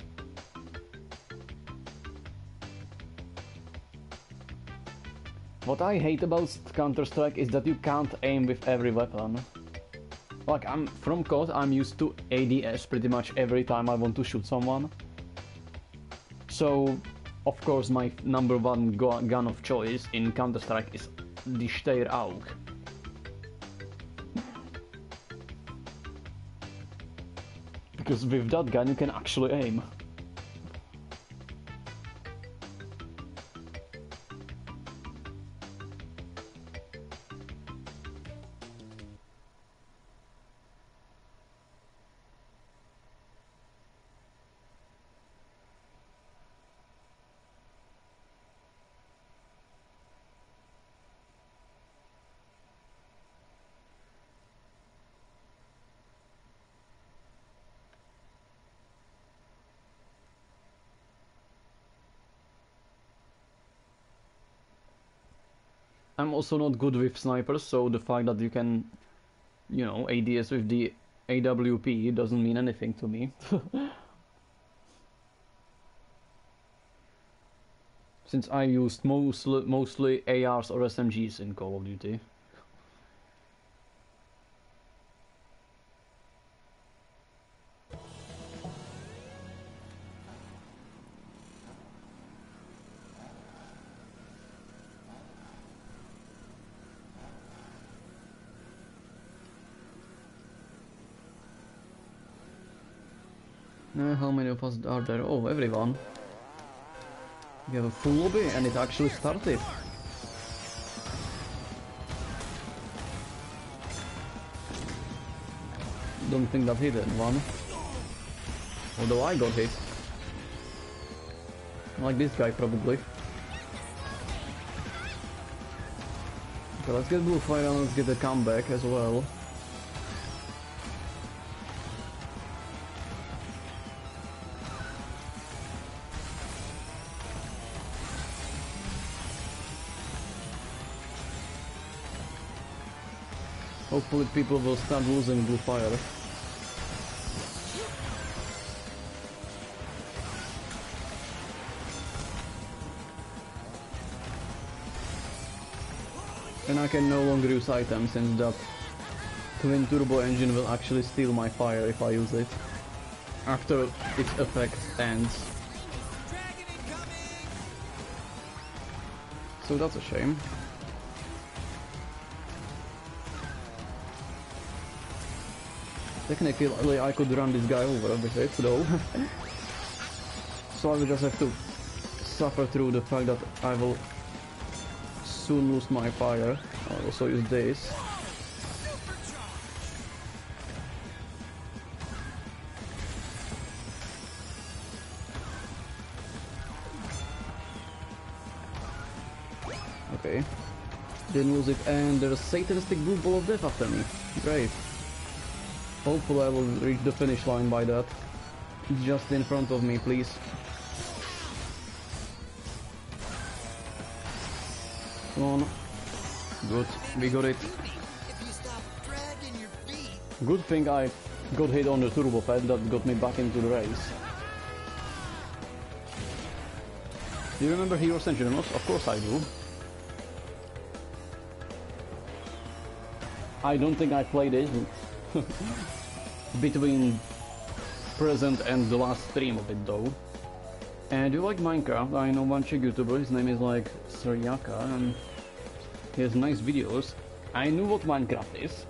What I hate about Counter-Strike is that you can't aim with every weapon. Like, from COD, I'm used to ADS pretty much every time I want to shoot someone. So, of course, my number one gun of choice in Counter-Strike is the Steyr-Aug. Because with that gun you can actually aim. I'm also not good with snipers, so the fact that you can, you know, ADS with the AWP doesn't mean anything to me. Since I used mostly ARs or SMGs in Call of Duty. How many of us are there? Oh, everyone. We have a full lobby and it actually started. Don't think that hit anyone. Although I got hit. Like this guy probably. Okay, let's get blue fire and let's get a comeback as well. Hopefully people will start losing blue fire. And I can no longer use items since that twin turbo engine will actually steal my fire if I use it. After its effect ends. So that's a shame. Technically, I could run this guy over with it, though. So I will just have to suffer through the fact that I will soon lose my fire. I'll also use this. Okay. Didn't lose it, and there's a satanistic blue ball of death after me. Great. Hopefully I will reach the finish line by that. Just in front of me, please. Come on. Good, we got it. Good thing I got hit on the turbo pad, that got me back into the race. Do you remember Heroes and Journals? Of course I do. I don't think I played it between present and the last stream of it though. And do you like Minecraft? I know one Czech YouTuber, his name is like Srjaka, and he has nice videos. I knew what Minecraft is.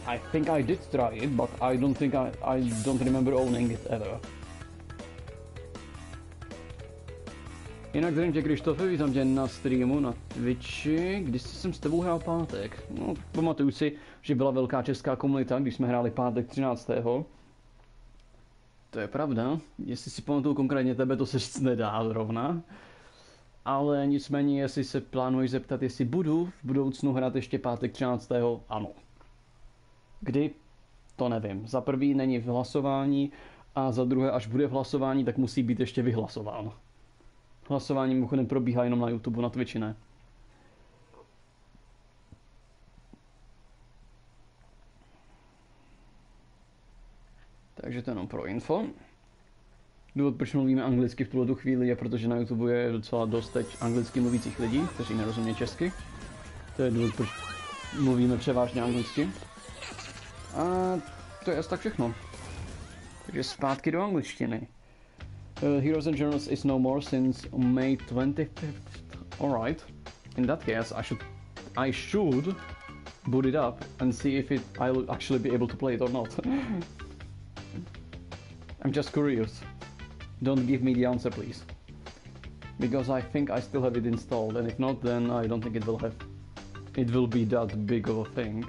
I think I did try it, but I don't think I don't remember owning it ever. Jinak zdravím tě, Krištofe, vítám tě na streamu na Twitchi, když jsem s tebou hrál pátek. No, pamatuju si, že byla velká česká komunita, když jsme hráli pátek 13. To je pravda, jestli si pamatuju konkrétně tebe, to se říct nedá zrovna. Ale nicméně, jestli se plánuješ zeptat, jestli budu v budoucnu hrát ještě pátek 13. ano. Kdy? To nevím. Za prvý není v hlasování a za druhé, až bude v hlasování, tak musí být ještě vyhlasován. Hlasování mimochodem probíhá jenom na YouTube, na Twitchi ne. Takže to jenom pro info. Důvod, proč mluvíme anglicky v tuto chvíli, je, protože na YouTube je docela dost teď anglicky mluvících lidí, kteří nerozumí česky. To je důvod, proč mluvíme převážně anglicky. A to je asi tak všechno. Takže zpátky do angličtiny. Heroes and Journals is no more since May 25th. Alright. In that case, I should boot it up and see if I'll actually be able to play it or not. I'm just curious. Don't give me the answer, please. Because I think I still have it installed, and if not, then I don't think it will be that big of a thing.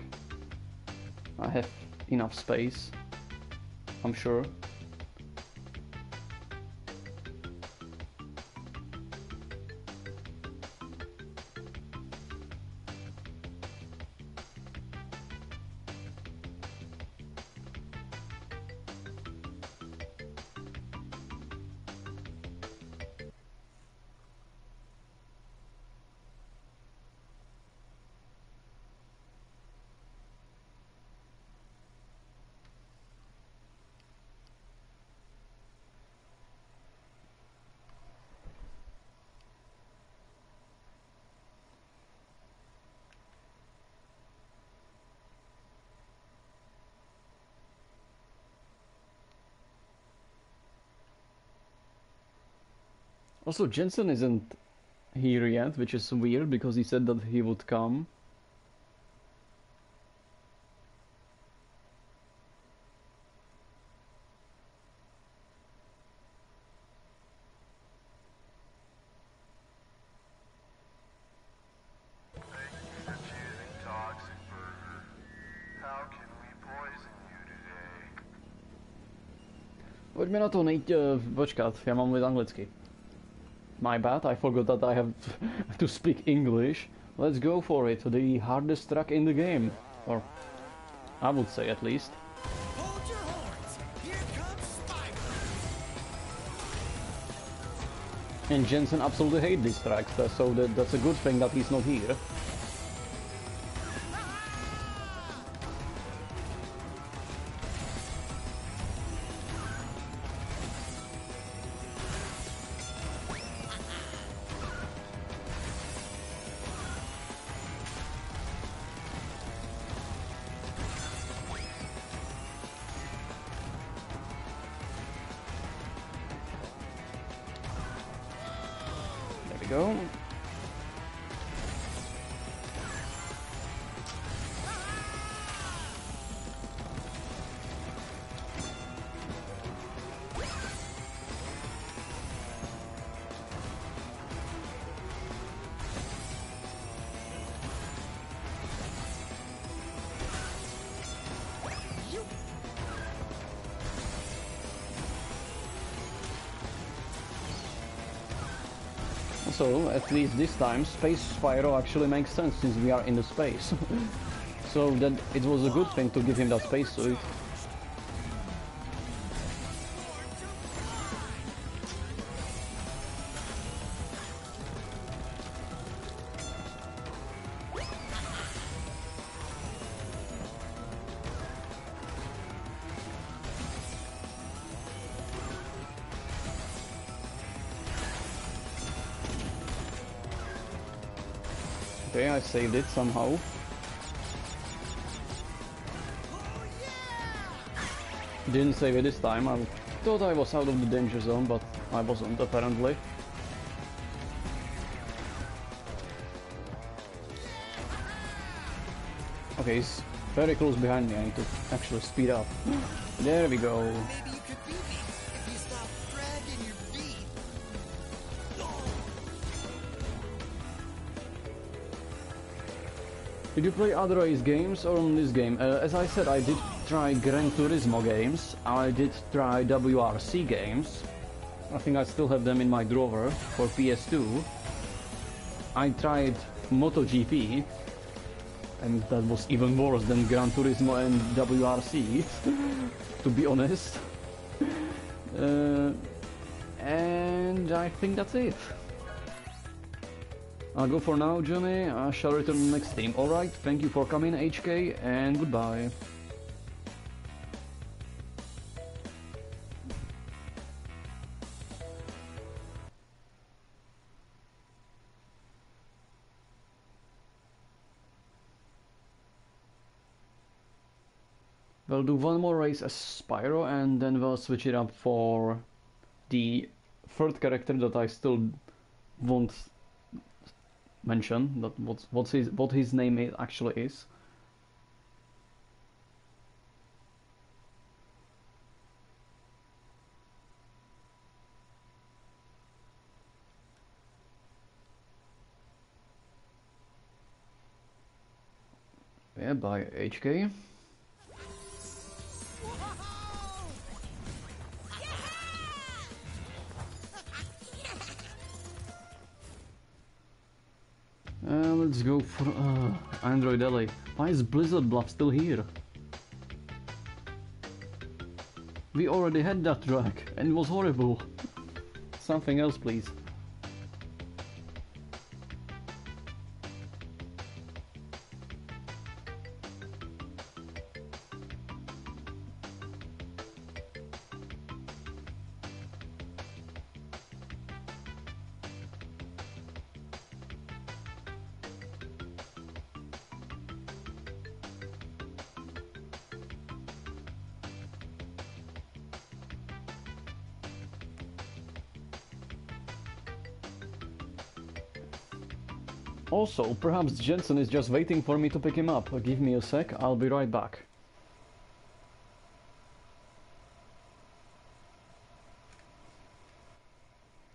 I have enough space, I'm sure. Also, Jensen isn't here yet, which is weird because he said that he would come. Pojďme na to počkat, já mám mluvit anglicky. My bad, I forgot that I have to speak English. Let's go for it, the hardest track in the game. Or, I would say at least. Hold your horns. Here comes Spider. And Jensen absolutely hates these tracks, so that's a good thing that he's not here. Go. Also, at least this time, Space Spyro actually makes sense since we are in the space. So that it was a good thing to give him that spacesuit. Okay, I saved it somehow. Didn't save it this time. I thought I was out of the danger zone, but I wasn't, apparently. Okay, he's very close behind me. I need to actually speed up. There we go. Maybe you could beat me if you stop dragging your feet. Did you play other race games or on this game? As I said, I did try Gran Turismo games, I did try WRC games. I think I still have them in my drawer for PS2. I tried MotoGP, and that was even worse than Gran Turismo and WRC, to be honest. And I think that's it. I'll go for now, Johnny. I shall return next stream. Alright, thank you for coming, HK, and goodbye. We'll do one more race as Spyro, and then we'll switch it up for the third character that I still won't mention, that what his name actually is. Yeah, by HK. Let's go for Android LA. Why is Blizzard Bluff still here? We already had that track and it was horrible. Something else, please. Also, perhaps Jensen is just waiting for me to pick him up. Give me a sec, I'll be right back.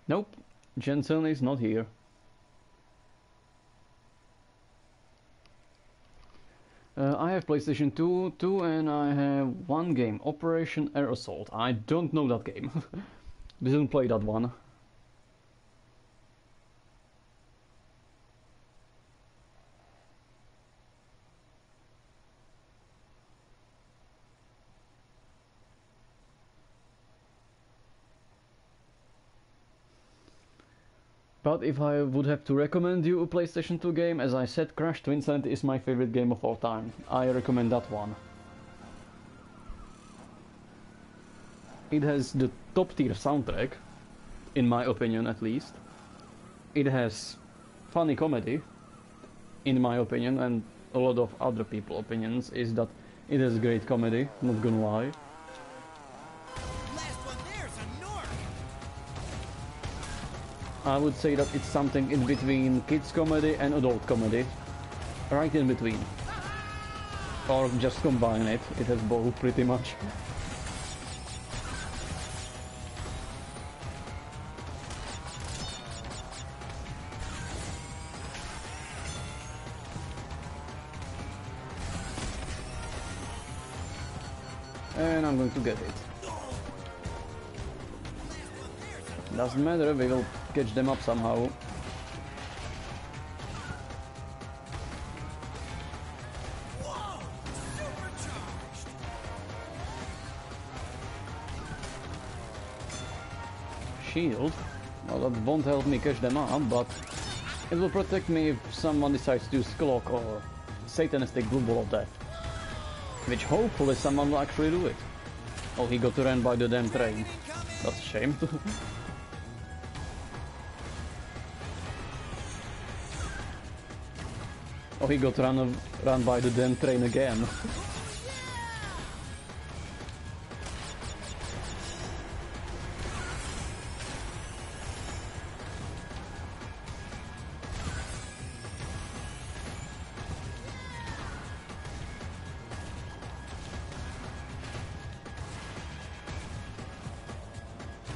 Nope, Jensen is not here. I have PlayStation 2 and I have one game, Operation Air Assault. I don't know that game. Didn't play that one. But if I would have to recommend you a PlayStation 2 game, as I said, Crash Twinset is my favorite game of all time. I recommend that one. It has the top tier soundtrack, in my opinion at least. It has funny comedy, in my opinion, and a lot of other people's opinions is that it has great comedy, not gonna lie. I would say that it's something in between kids comedy and adult comedy. Right in between. Or just combine it. It has both pretty much. And I'm going to get it. Doesn't matter, we will catch them up somehow. shield. Well, that won't help me catch them up, but it will protect me if someone decides to use clock or satanistic blue ball of death. Which hopefully someone will actually do it. Oh, he got run by the damn train. That's a shame. Oh, he got run by the damn train again.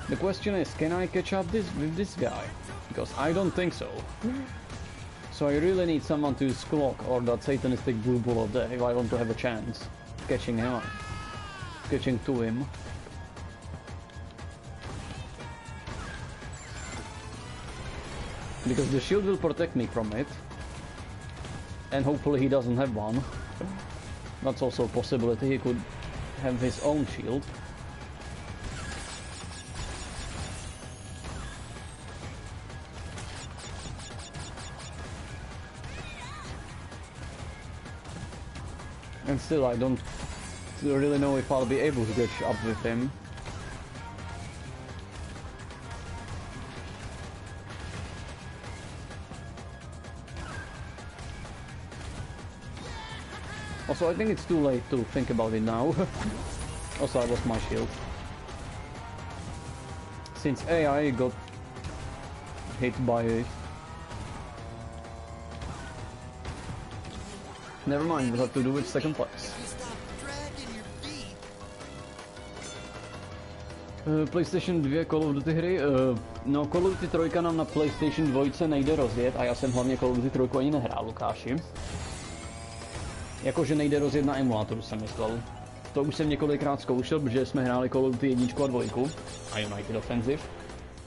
The question is, can I catch up with this guy? Because I don't think so. So I really need someone to use clock or that satanistic blue ball of death if I want to have a chance catching him up. Catching to him. Because the shield will protect me from it. And hopefully he doesn't have one. That's also a possibility, he could have his own shield. And still, I don't really know if I'll be able to catch up with him. Also, I think it's too late to think about it now. Also, I lost my shield. Since AI got hit by it. Never mind, we'll have to do with second place. PlayStation 2 Call of Duty hry. No, Call of Duty 3 nám na PlayStation 2 nejde rozjet a já jsem hlavně Call of Duty 3 ani nehrál, Lukáši. Jakože nejde rozjet na emulátoru, jsem myslel. To už jsem několikrát zkoušel, protože jsme hráli Call of Duty 1 a 2 a United Offensive.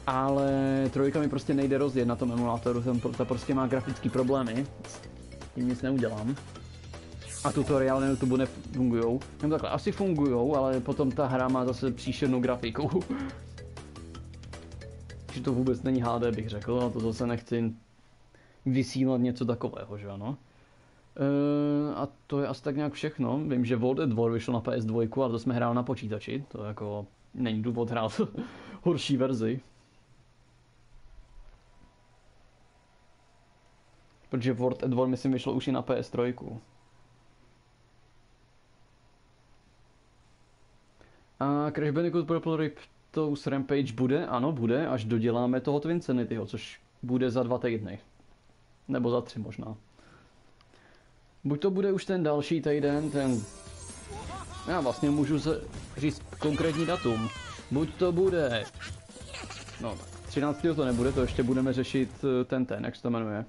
Ale 3 mi prostě nejde rozjet na tom emulátoru, ta prostě má grafické problémy. S tím nic neudělám. A tutoriály na YouTube nefungujou. Nebo takhle, asi fungujou, ale potom ta hra má zase příšernou grafiku. Že to vůbec není HD, bych řekl, a to zase nechci vysílat něco takového, že ano. A to je asi tak nějak všechno. Vím, že World at War vyšlo na PS2, ale to jsme hráli na počítači. To jako není důvod hrát horší verzi. Protože World at War myslím vyšlo už i na PS3. A Crash Bandicoot Purple Riptose Rampage bude? Ano, bude, až doděláme toho Twinsanityho, což bude za 2 týdny. Nebo za 3 možná. Buď to bude už ten další týden, já vlastně můžu říct konkrétní datum. Buď to bude... No, 13. to nebude, to ještě budeme řešit jak se to jmenuje.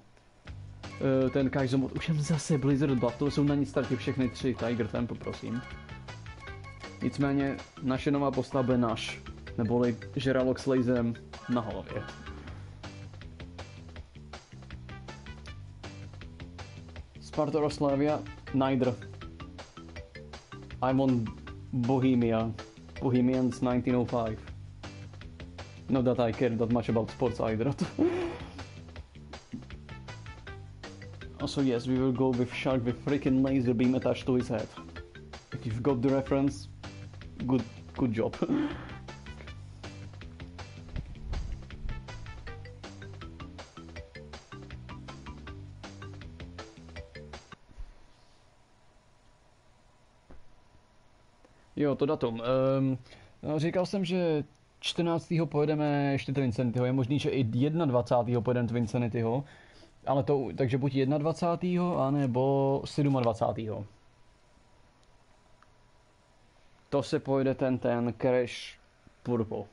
Ten Kaizomod, už jsem zase Blizzard Blood, to jsou na nic starti všechny 3, Tiger Temple, prosím. Nicméně naše nová postava bude náš, neboli žralok s laserem na hlavě. Sparta Roslavia, neither. I'm on Bohemia. Bohemians 1905. Not that I care that much about sports either. Also yes, we will go with shark with freaking laser beam attached to his head. If you've got the reference, good job. Jo, to datum. Říkal jsem, že 14. pojedeme ještě Twinsanityho, je možný, že i 21. pojedeme Twinsanityho, ale to, takže buď 21. anebo 27. To se pojede ten Crash Purple.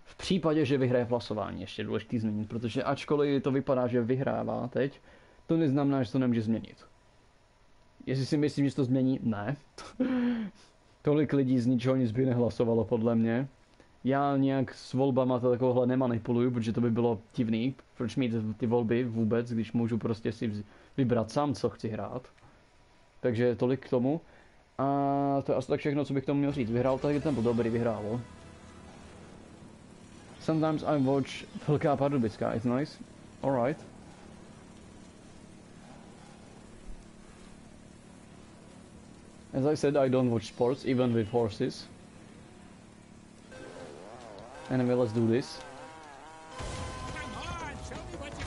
V případě, že vyhraje v hlasování, ještě důležitý změnit, protože ačkoliv to vypadá, že vyhrává teď, to neznamená, že to nemůže změnit. Jestli si myslím, že to změní, ne. Tolik lidí z ničeho nic by nehlasovalo, podle mě. Já nějak s volbama takovéhle nemanipuluju, protože to by bylo divný. Proč mít ty volby vůbec, když můžu prostě si vybrat sám, co chci hrát. Takže tolik k tomu. A to je asi tak všechno, co bych tomu měl říct. Vyhrál tady ten, dobrý, vyhrálo. Sometimes I watch Velká Pardubická, it's nice. Alright. As I said, I don't watch sports, even with horses. Anyway, let's do this. Come on, show me what you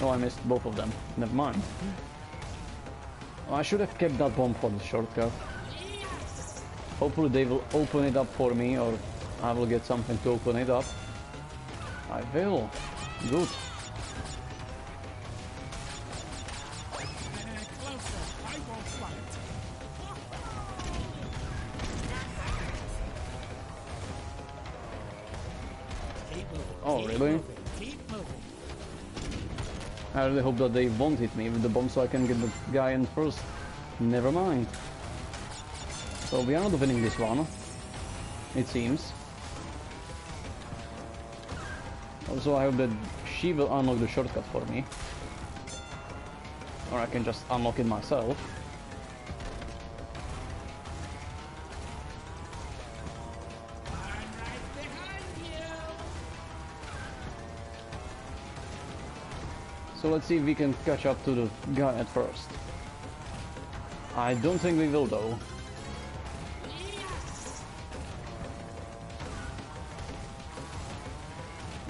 got. Oh, I missed both of them. Never mind. Oh, I should have kept that bomb for the shortcut. Hopefully they will open it up for me, or I will get something to open it up. I will. Good. Closer, I won't fight. Keep moving. Oh, really? Keep moving. I really hope that they won't hit me with the bomb so I can get the guy in first. Never mind. So we are not winning this one, it seems. Also, I hope that she will unlock the shortcut for me. Or I can just unlock it myself. I'm right behind you. So let's see if we can catch up to the guy at first. I don't think we will though.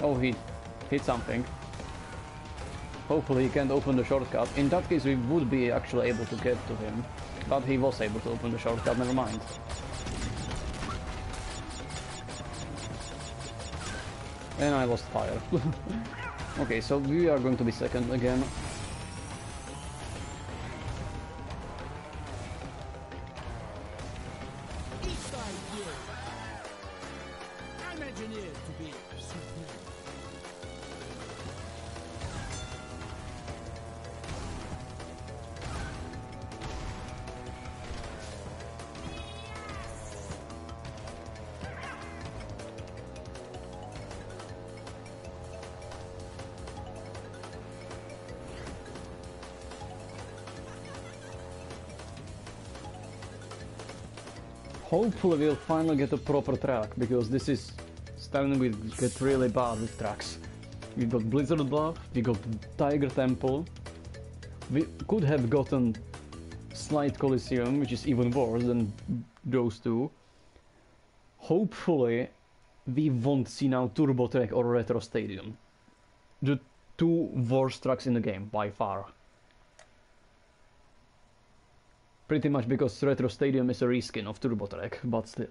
Oh, he hit something. Hopefully he can't open the shortcut. In that case we would be actually able to get to him. But he was able to open the shortcut, never mind. And I lost fire. Okay, so we are going to be second again. Each side here. I'm engineered to be superior. Hopefully we'll finally get a proper track, because this is starting to get really bad with tracks. We got Blizzard Bluff, we got Tiger Temple. We could have gotten Slight Coliseum, which is even worse than those two. Hopefully we won't see now Turbo Track or Retro Stadium. The two worst tracks in the game, by far. Pretty much because Retro Stadium is a reskin of Turbo Track, but still.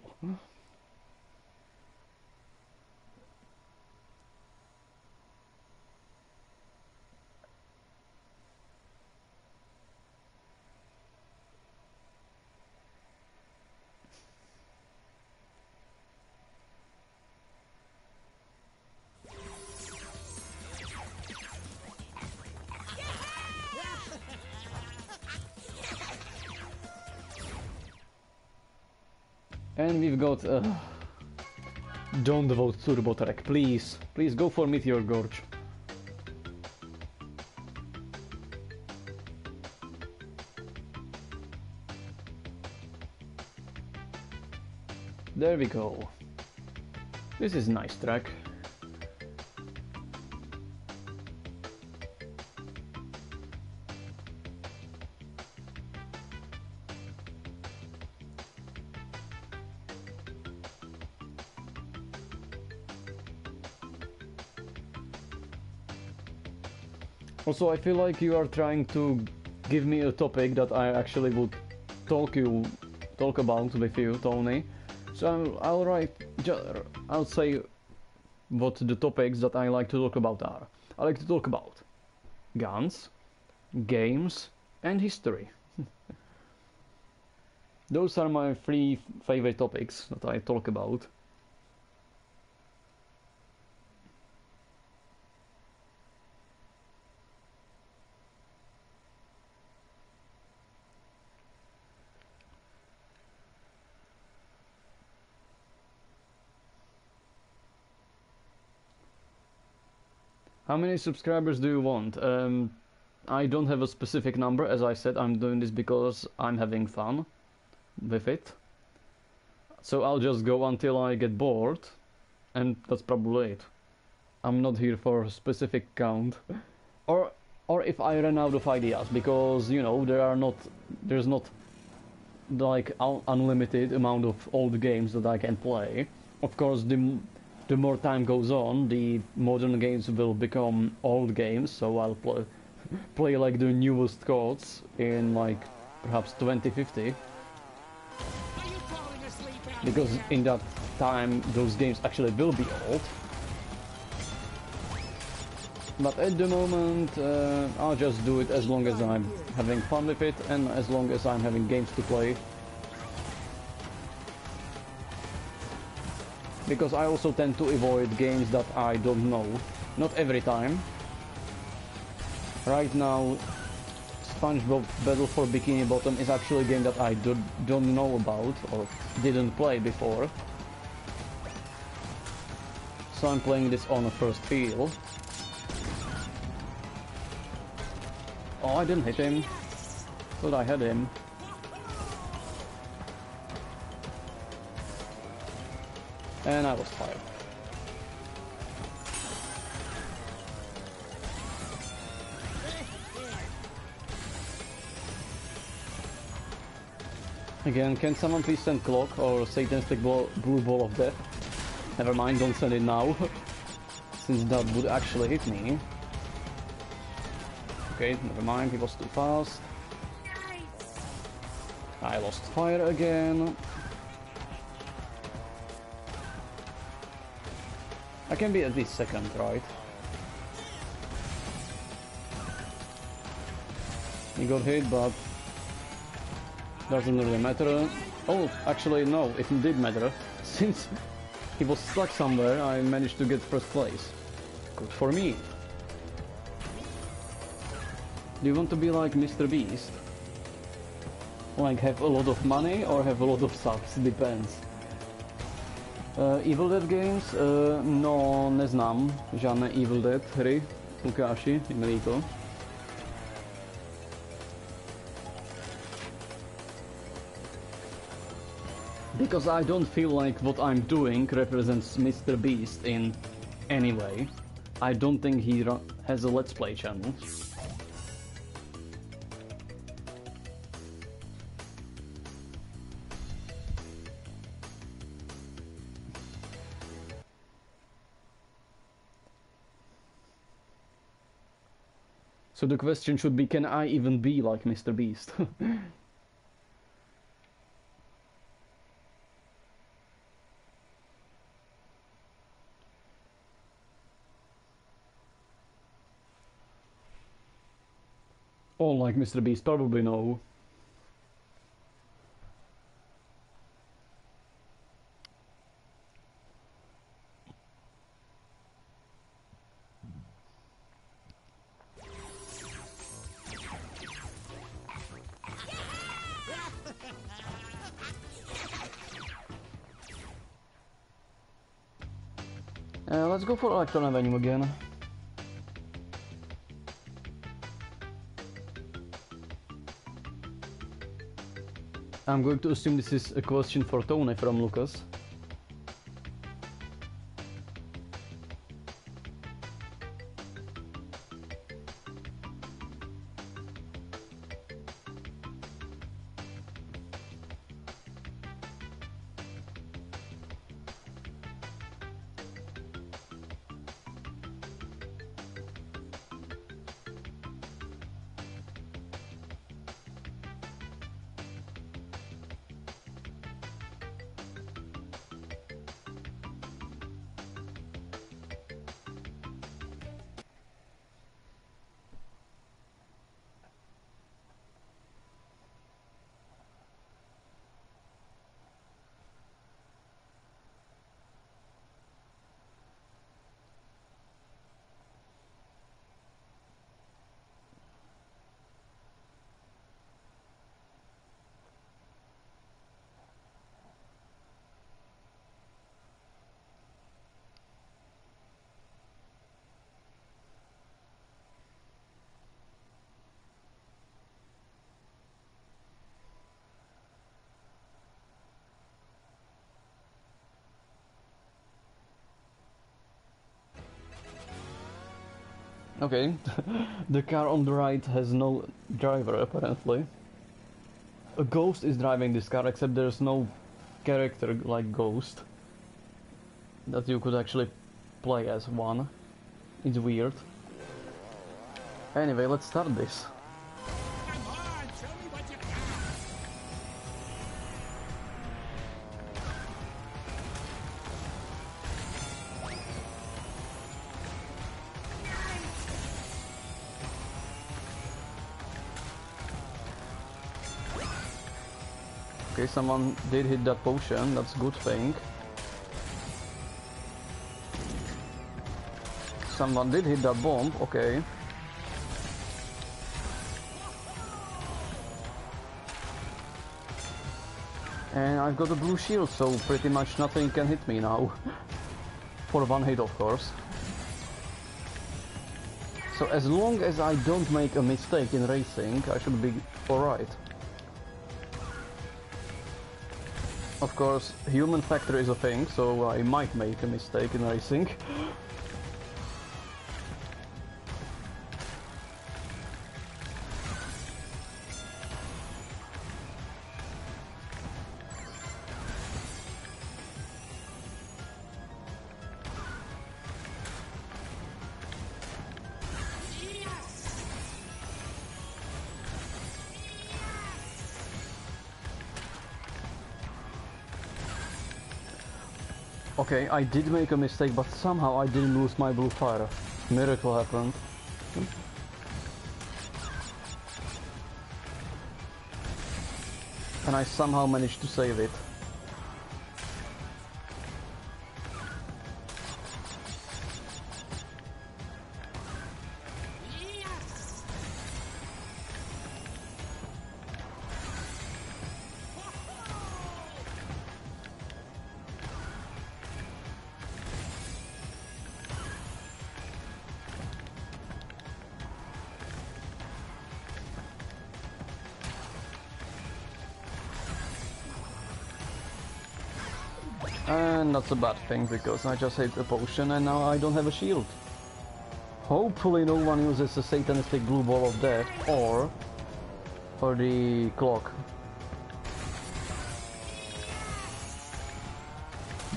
And we've got... don't vote Turbo Track, please. Please go for Meteor Gorge. There we go. This is a nice track. Also, I feel like you are trying to give me a topic that I actually would talk about with you, Tony. So I'll say what the topics that I like to talk about are. I like to talk about guns, games, and history. Those are my three favorite topics that I talk about. How many subscribers do you want? I don't have a specific number. As I said, I'm doing this because I'm having fun with it. So I'll just go until I get bored, and that's probably it. I'm not here for a specific count, or if I run out of ideas, because you know there's not like unlimited amount of old games that I can play. Of course, the more time goes on, the modern games will become old games. So I'll play like the newest codes in like perhaps 2050. Because in that time those games actually will be old. But at the moment I'll just do it as long as I'm having fun with it and as long as I'm having games to play. Because I also tend to avoid games that I don't know. Not every time. Right now SpongeBob Battle for Bikini Bottom is actually a game that I don't know about or didn't play before. So I'm playing this on a first feel. Oh, I didn't hit him. Thought I had him. And I was fired. Again, can someone please send clock or satanistic blue ball of death? Never mind, don't send it now. Since that would actually hit me. Okay, never mind, he was too fast. I lost fire again. I can be at least second, right? He got hit, but doesn't really matter. Oh, actually no, it did matter. Since he was stuck somewhere, I managed to get first place. Good for me. Do you want to be like Mr. Beast? Like have a lot of money or have a lot of subs? Depends. Evil Dead games? No, neznám žádné Evil Dead hry. Lukáši, je mi líto. Because I don't feel like what I'm doing represents Mr. Beast in any way. I don't think he has a Let's Play channel. So the question should be, can I even be like Mr. Beast? All like Mr. Beast? Probably no. Let's go for Electron Avenue again. I'm going to assume this is a question for Tony from Lucas. Okay, the car on the right has no driver apparently. A ghost is driving this car, except there's no character like ghost that you could actually play as one. It's weird. Anyway, let's start this. Come on, show me what you got. Okay, someone did hit that potion, that's a good thing. Someone did hit that bomb, okay. And I've got a blue shield, so pretty much nothing can hit me now. For one hit, of course. So as long as I don't make a mistake in racing, I should be alright. Of course, human factor is a thing, so I might make a mistake in racing. Okay, I did make a mistake, but somehow I didn't lose my blue fire. Miracle happened. And I somehow managed to save it. And that's a bad thing, because I just hit a potion and now I don't have a shield. Hopefully no one uses a satanistic blue ball of death or the clock.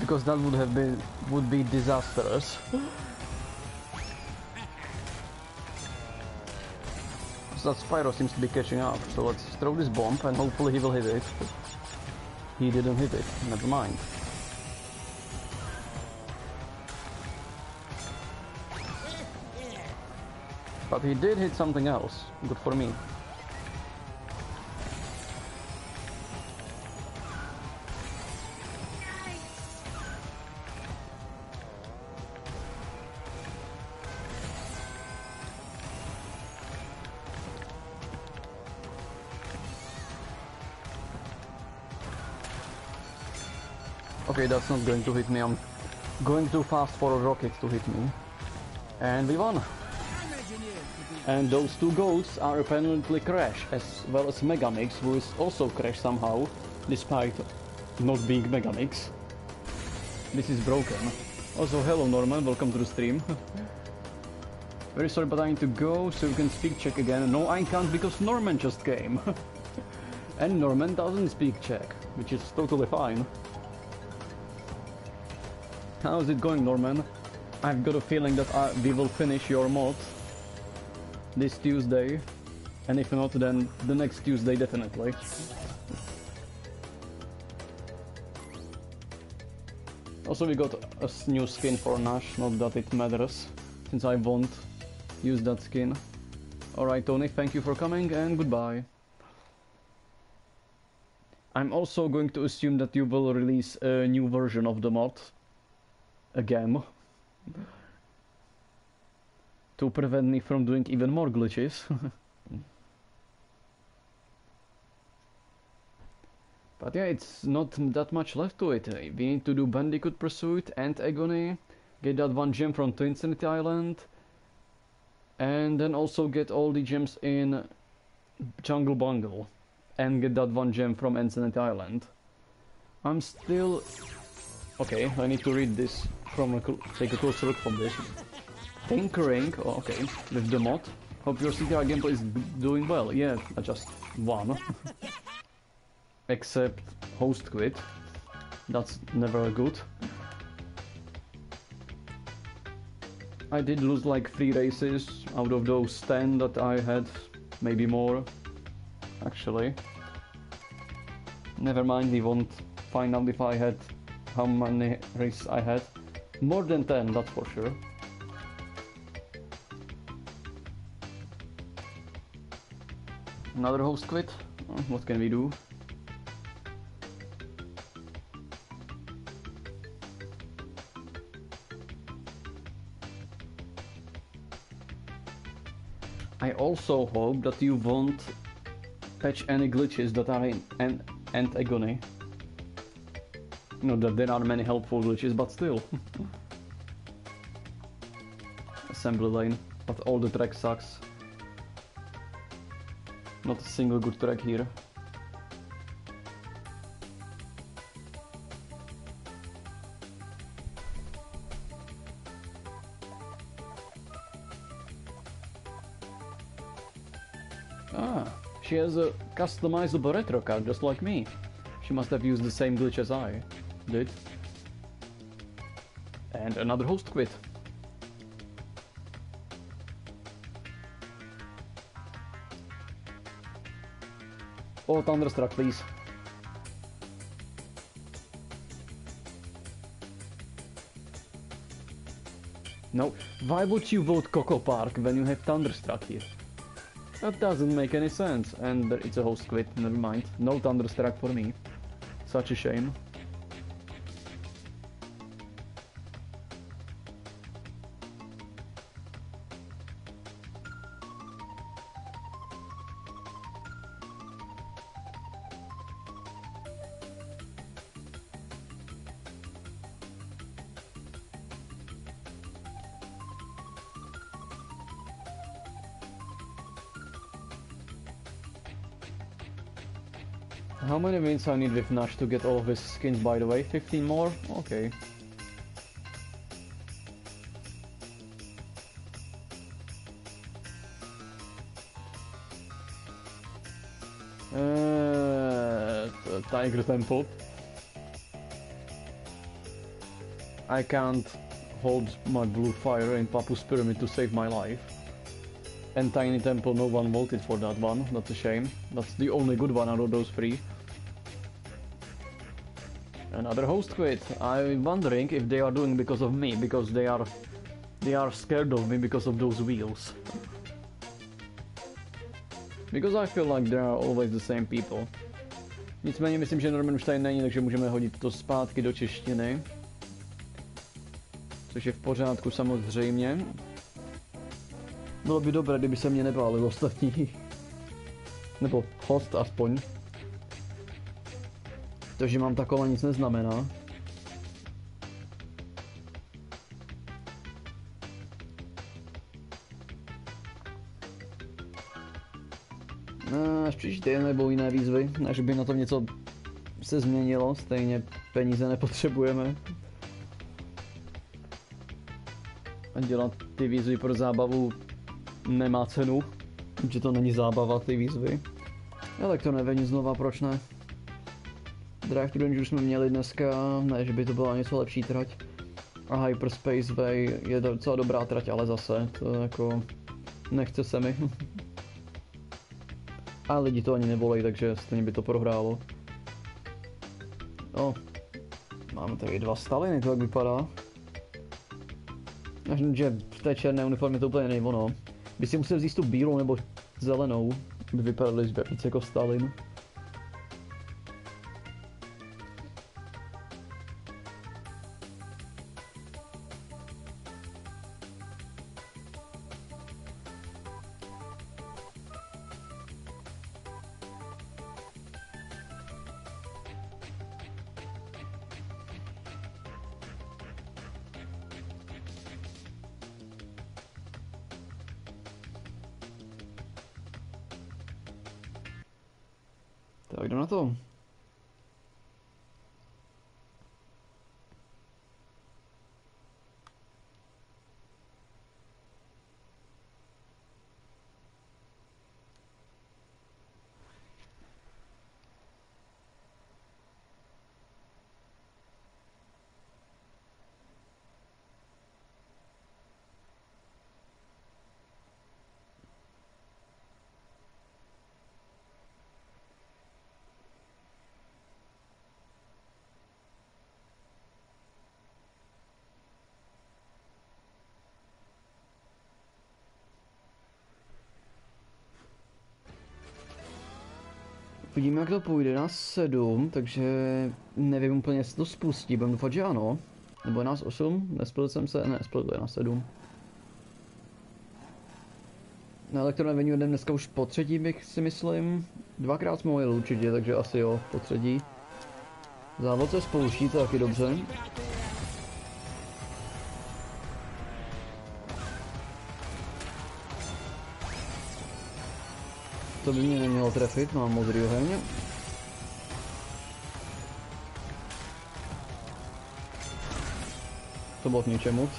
Because that would be disastrous. So that Spyro seems to be catching up, so let's throw this bomb and hopefully he will hit it. He didn't hit it, never mind. But he did hit something else. Good for me. Okay, that's not going to hit me. I'm going too fast for a rocket to hit me. And we won. And those two ghosts are apparently Crash, as well as Megamix, who is also Crash somehow, despite not being Megamix. This is broken. Also, hello Norman, welcome to the stream. Very sorry, but I need to go, so you can speak Czech again. No, I can't, because Norman just came. And Norman doesn't speak Czech, which is totally fine. How's it going, Norman? I've got a feeling that we will finish your mod this Tuesday, and if not, then the next Tuesday definitely. Also, we got a new skin for Nash, not that it matters, since I won't use that skin. Alright Tony, thank you for coming and goodbye. I'm also going to assume that you will release a new version of the mod again. To prevent me from doing even more glitches. But yeah, it's not that much left to it. We need to do Bandicoot Pursuit and Agony, get that one gem from Twinsanity Island, and then also get all the gems in Jungle Bungle, and get that one gem from Insanity Island. I'm still... Okay, I need to read this from take a closer look from this. tinkering, oh, okay, with the mod. Hope your CTR gameplay is doing well. Yeah, I just won. Except host quit. That's never good. I did lose like 3 races out of those 10 that I had, maybe more, actually. Never mind, we won't find out if I had how many races I had. More than 10, that's for sure. Another host quit. What can we do? I also hope that you won't patch any glitches that are in agony. You know that there are many helpful glitches, but still. Assembly lane, but all the track sucks. Not a single good track here. Ah, she has a customizable retro card just like me. She must have used the same glitch as I did. And another host quit. Oh, Thunderstruck, please. No, why would you vote Coco Park when you have Thunderstruck here? That doesn't make any sense. And it's a host quit, never mind. No Thunderstruck for me. Such a shame. How many wins I need with Nash to get all of his skins, by the way? 15 more? Okay. Tiger Temple. I can't hold my blue fire in Papu's Pyramid to save my life. And Tiny Temple, no one voted for that one. That's a shame. That's the only good one out of those 3. Another host quit. I'm wondering if they are doing because of me, because they are scared of me because of those wheels. Because I feel like they are always the same people. Nicméně myslím, že Norman už tady není, takže můžeme hodit to zpátky do češtiny. Což je v pořádku samozřejmě. Bylo by dobré, kdyby se mě nebáli ostatní. Nebo host aspoň. To, že mám takové, nic neznamená. Až příště nebo jiné výzvy, až by na tom něco se změnilo, stejně peníze nepotřebujeme. A dělat ty výzvy pro zábavu nemá cenu, že to není zábava, ty výzvy. No tak to nevím, znova, proč ne? Drive to Danger jsme měli dneska, ne, že by to byla něco lepší trať. A Hyperspace Way je docela dobrá trať, ale zase, to jako nechce se mi. A lidi to ani nevolej, takže stejně by to prohrálo. No, máme tady 2 Staliny, to tak vypadá. Že v té černé uniformě to úplně nejde ono. By si musel vzít tu bílou nebo zelenou, by vypadaly víc jako Stalin. Tak jdem na to. Vidíme, jak to půjde na 7, takže nevím úplně, jestli to spustí, budeme doufat, že ano. Nebo je nás 8, nespil jsem se, ne, spil to je na 7. Na elektronevenue jdem dneska už po třetí, bych si myslím. Dvakrát jsme jeli určitě, takže asi jo, po třetí. Závod se spouští, to taky dobře. To by mě nemělo trefit, mám modrý oheň. To bylo k ničemu.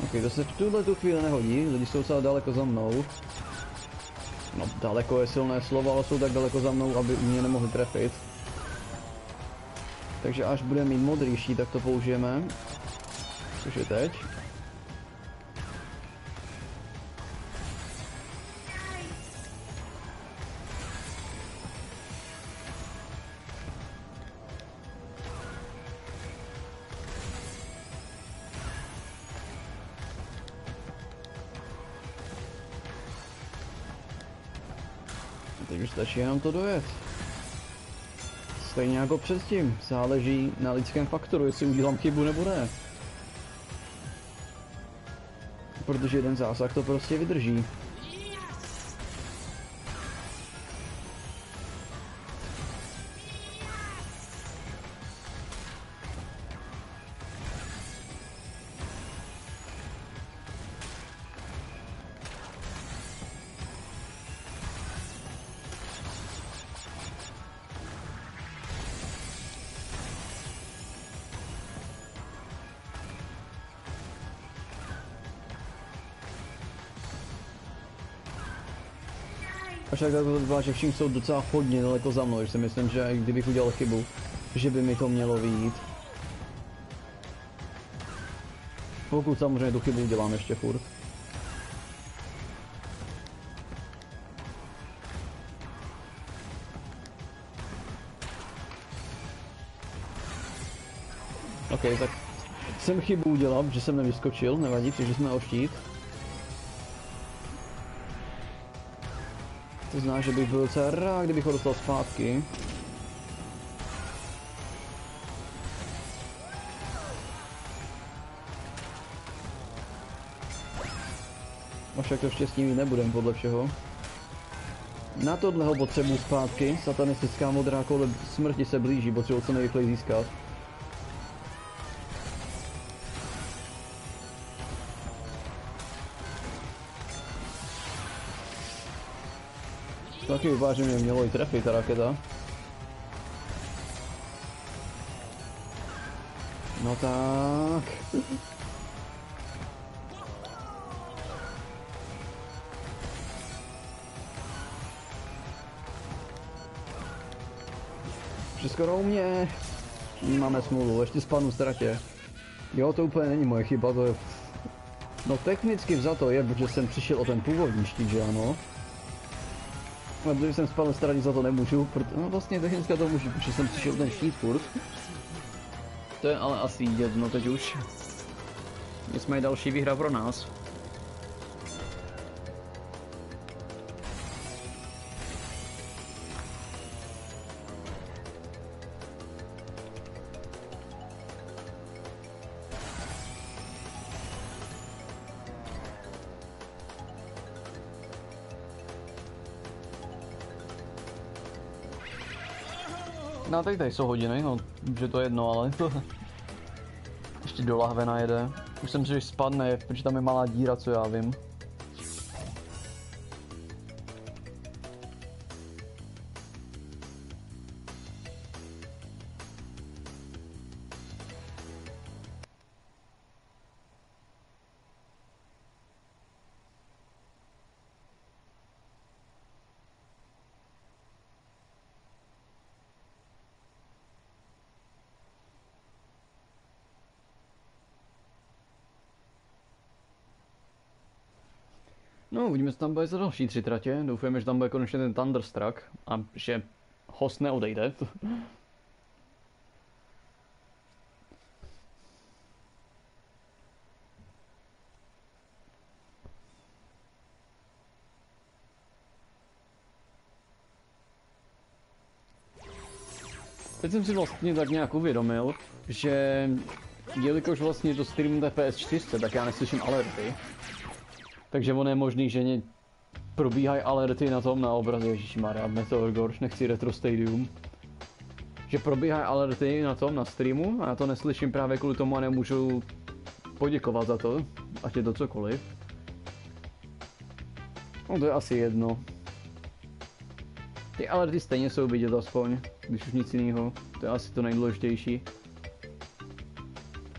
Ok, to se v tuhle chvíli nehodí, lidi jsou docela daleko za mnou. No, daleko je silné slovo, ale jsou tak daleko za mnou, aby mě nemohli trefit. Takže až budeme mít modrý štít, tak to použijeme. Což je teď. Teď už stačí jenom to dojet. Stejně jako předtím, záleží na lidském faktoru, jestli udělám chybu nebo ne. Protože jeden zásah to prostě vydrží. A však tak to vypadá, že všichni jsou docela hodně daleko za mnou, že si myslím, že i kdybych udělal chybu, že by mi to mělo vyjít. Pokud samozřejmě tu chybu udělám ještě furt. Ok, tak jsem chybu udělal, že jsem nevyskočil, nevadí, protože jsme o štít. To znamená, že bych byl docela rád, kdybych ho dostal zpátky. A však to štěstí mít nebudem podle všeho. Na tohle ho potřebuji zpátky. Satanistická modrá koule smrti se blíží, potřebuji co nejrychleji získat. Taky vypadá, že mě mělo i trefit ta raketa. No tak. Už skoro u mě. Máme smůlu, ještě spadnu ztratě. Jo, to úplně není moje chyba, to je... No technicky vzato je, protože jsem přišel o ten původní štít, že ano. Ale protože jsem spadl ztratě, za to nemůžu, no vlastně technicky to můžu, protože jsem přišel o ten štít furt. To je ale asi jedno teď už. Nicméně další výhra pro nás. No teď tady jsou hodiny, no, že to je jedno, ale ještě do lahve najede. Už jsem si, že spadne, protože tam je malá díra, co já vím. No, uvidíme, co tam bude za další 3 tratě. Doufujeme, že tam bude konečně ten Thunderstruck a že host neodejde. Teď jsem si vlastně tak nějak uvědomil, že jelikož vlastně to streamu té PS4, tak já neslyším alerty. Takže ono je možný, že probíhají alerty na tom na obraze, ježišmarja, Meteor Gorge, nechci Retro Stadium. Že probíhají alerty na tom, na streamu, a já to neslyším právě kvůli tomu a nemůžu poděkovat za to, ať je to cokoliv. No to je asi jedno. Ty alerty stejně jsou vidět aspoň, když už nic jiného, to je asi to nejdůležitější.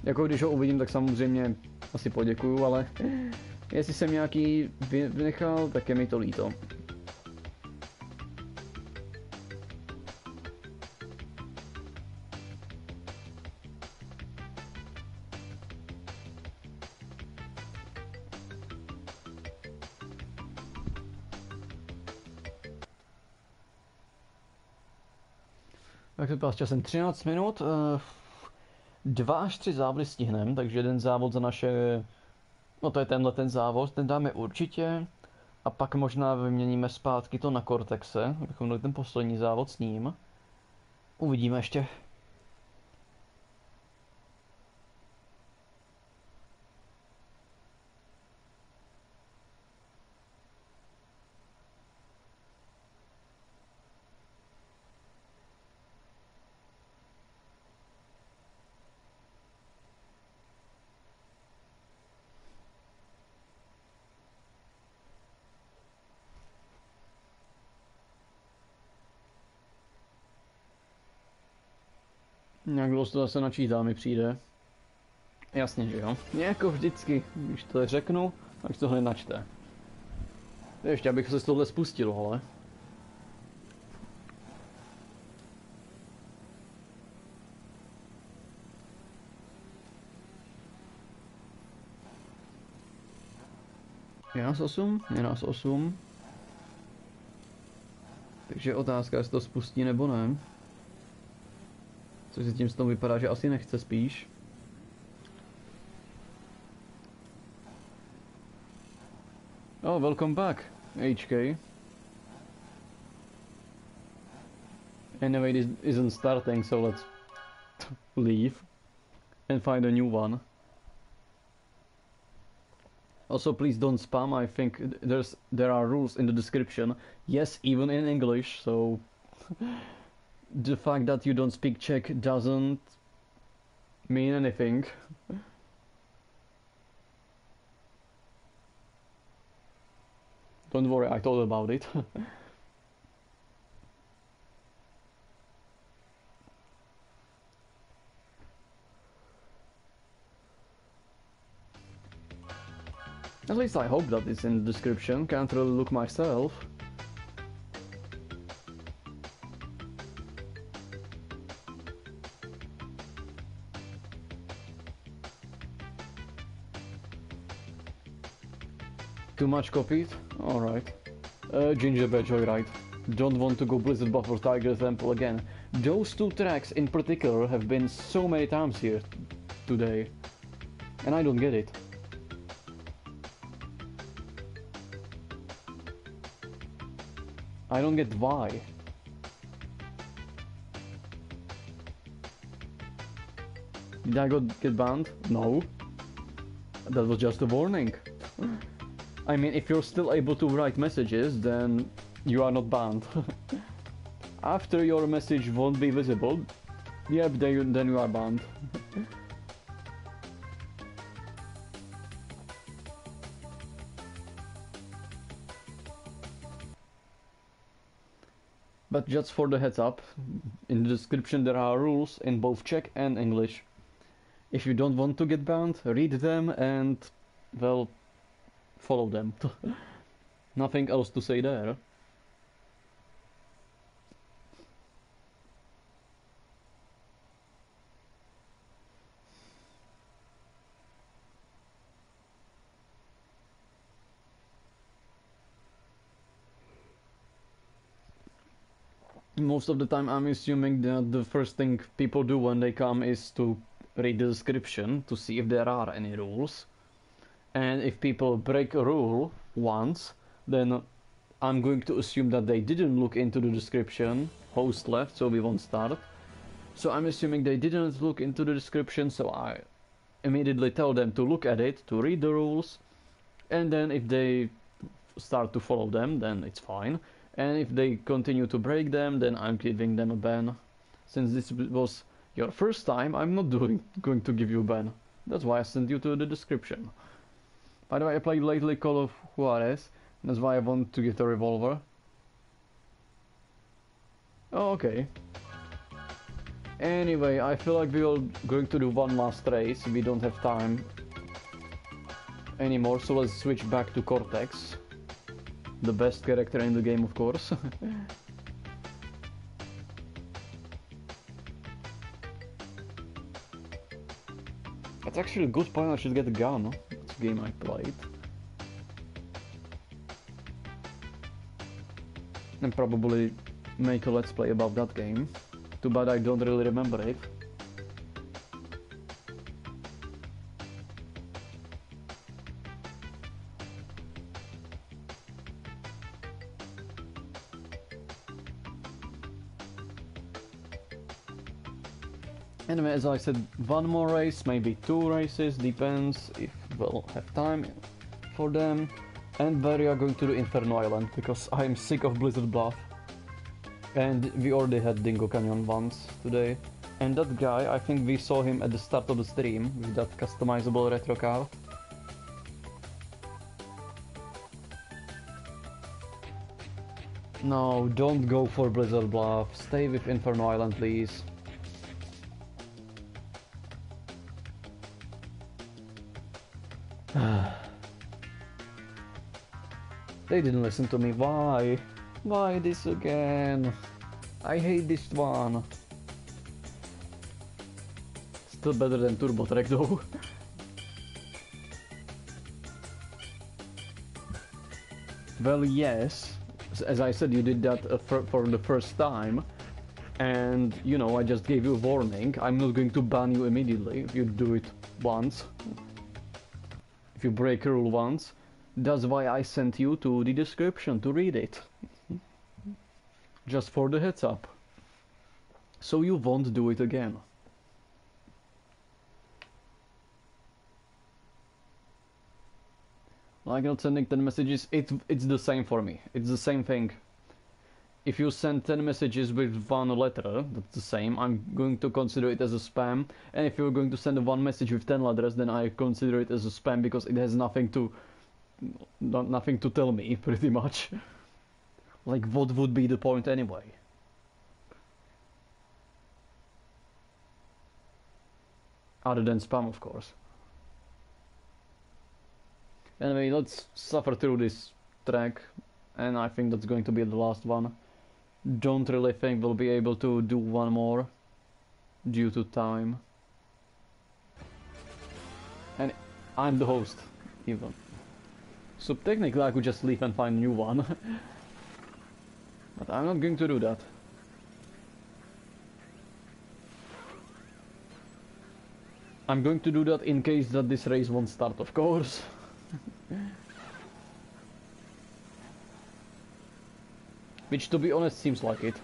Jako když ho uvidím, tak samozřejmě asi poděkuju, ale jestli jsem nějaký vynechal, tak je mi to líto. Tak to bylo s časem 13 minut. 2 až 3 závody stihneme, takže jeden závod za naše... No to je tenhle ten závod, ten dáme určitě. A pak možná vyměníme zpátky to na Cortexe, abychom dali ten poslední závod s ním. Uvidíme ještě. Nějak dlouho to zase načítá, mi přijde. Jasně, že jo. Jako vždycky, když to řeknu, tak to hned načte. Ještě, abych se z tohle spustil, ale. Je nás 8? Je nás 8. Takže otázka, jestli to spustí nebo ne. Což se tím s tom vypadá, že asi nechce spíš. Oh, welcome back, HK. Anyway, this isn't starting, so let's leave and find a new one. Also, please don't spam. I think there are rules in the description. Yes, even in English, so the fact that you don't speak Czech doesn't mean anything. Don't worry, I thought about it. At least I hope that it's in the description, can't really look myself. Too much copied? Alright. Gingerbread Joyride. Don't want to go Blizzard Buffer Tiger Temple again. Those two tracks in particular have been so many times here today. And I don't get it. I don't get why. Did I get banned? No. That was just a warning. I mean, if you're still able to write messages, then you are not banned. After your message won't be visible, yep, then you are banned. But just for the heads up, in the description there are rules in both Czech and English. If you don't want to get banned, read them and, well, follow them. Nothing else to say there. Most of the time I'm assuming that the first thing people do when they come is to read the description to see if there are any rules. And if people break a rule once, then I'm going to assume that they didn't look into the description, host left, so we won't start. So I'm assuming they didn't look into the description, so I immediately tell them to look at it, to read the rules, and then if they start to follow them, then it's fine. And if they continue to break them, then I'm giving them a ban. Since this was your first time, I'm not going to give you a ban. That's why I sent you to the description. By the way, I played lately Call of Juarez. That's why I want to get a revolver. Oh, okay. Anyway, I feel like we are going to do one last race. We don't have time anymore, so let's switch back to Cortex. The best character in the game, of course. That's actually a good point, I should get a gun. It's a game I played. And probably make a let's play about that game. Too bad I don't really remember it. Anyway, as I said, one more race, maybe two races, depends if we'll have time for them. And we are going to do Inferno Island, because I'm sick of Blizzard Bluff. And we already had Dingo Canyon once today. And that guy, I think we saw him at the start of the stream, with that customizable retro card. No, don't go for Blizzard Bluff, stay with Inferno Island, please. They didn't listen to me. Why? Why this again? I hate this one. Still better than Turbo Track though. Well, yes. As I said, you did that for the first time. And, you know, I just gave you a warning. I'm not going to ban you immediately if you do it once. If you break a rule once. That's why I sent you to the description to read it. Just for the heads up. So you won't do it again. Like not sending 10 messages, it's the same for me. It's the same thing. If you send 10 messages with one letter, that's the same. I'm going to consider it as a spam. And if you're going to send one message with 10 letters, then I consider it as a spam because it has nothing to tell me, pretty much. Like, what would be the point anyway? Other than spam, of course. Anyway, let's suffer through this track, and I think that's going to be the last one. Don't really think we'll be able to do one more due to time. And I'm the host, even. So technically I could just leave and find a new one. But I'm not going to do that. I'm going to do that in case that this race won't start, of course. Which, to be honest, seems like it.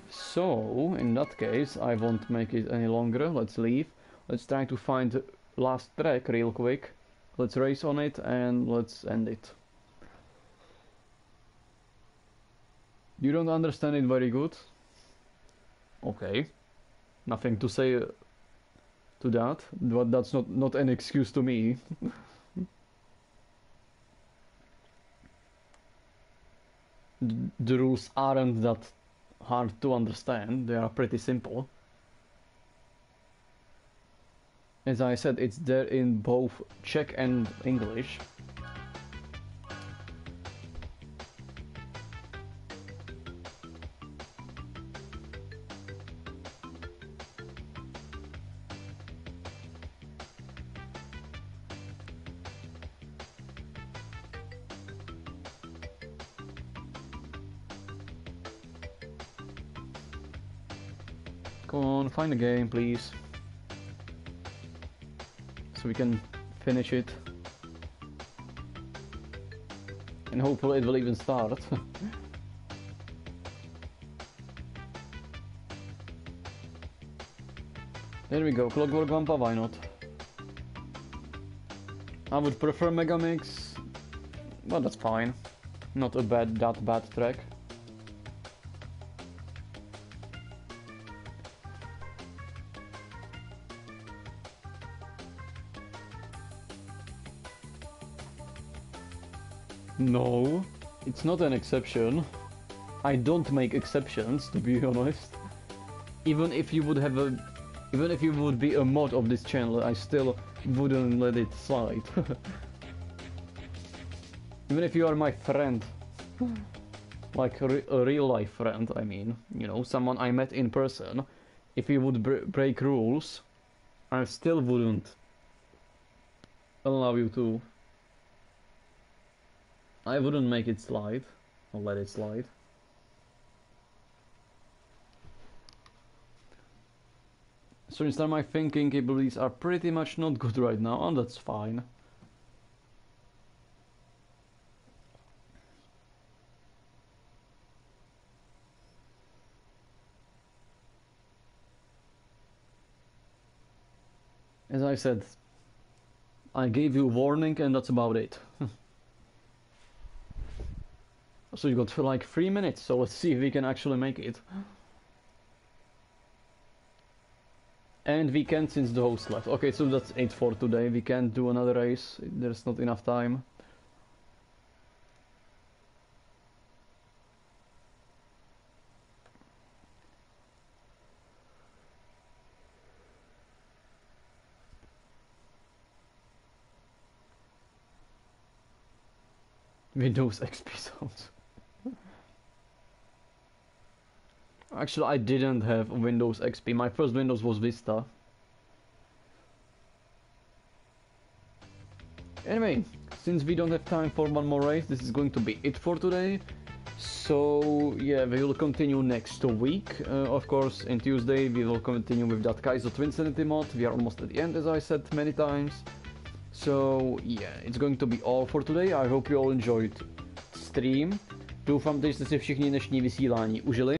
So, in that case, I won't make it any longer. Let's leave. Let's try to find the last track real quick. Let's race on it and let's end it. You don't understand it very good? Okay. Nothing to say to that, but that's not an excuse to me. The rules aren't that hard to understand, they are pretty simple. As I said, it's there in both Czech and English. Come on, find the game, please. So we can finish it. And hopefully it will even start. Here we go, Clockwork Vampa, why not? I would prefer Megamix, but that's fine. Not a that bad track. No, it's not an exception. I don't make exceptions, to be honest. Even if you would be a mod of this channel, I still wouldn't let it slide. Even if you are my friend, like a real life friend, I mean, you know, someone I met in person, if you would break rules, I still wouldn't allow you to. I wouldn't make it slide, or let it slide. So instead my thinking capabilities are pretty much not good right now, and that's fine. As I said, I gave you a warning and that's about it. So you got for like 3 minutes, so let's see if we can actually make it. And we can, since the host left. Okay, so that's 8 for today. We can't do another race. There's not enough time. Windows XP sounds. Actually, I didn't have Windows XP. My first Windows was Vista. Anyway, since we don't have time for one more race, this is going to be it for today. So yeah, we will continue next week. Of course, on Tuesday we will continue with that Kaizo Twinsanity mod. We are almost at the end, as I said many times. So yeah, it's going to be all for today. I hope you all enjoyed stream. Doufám, že jste si všichni dnešní vysílání užili.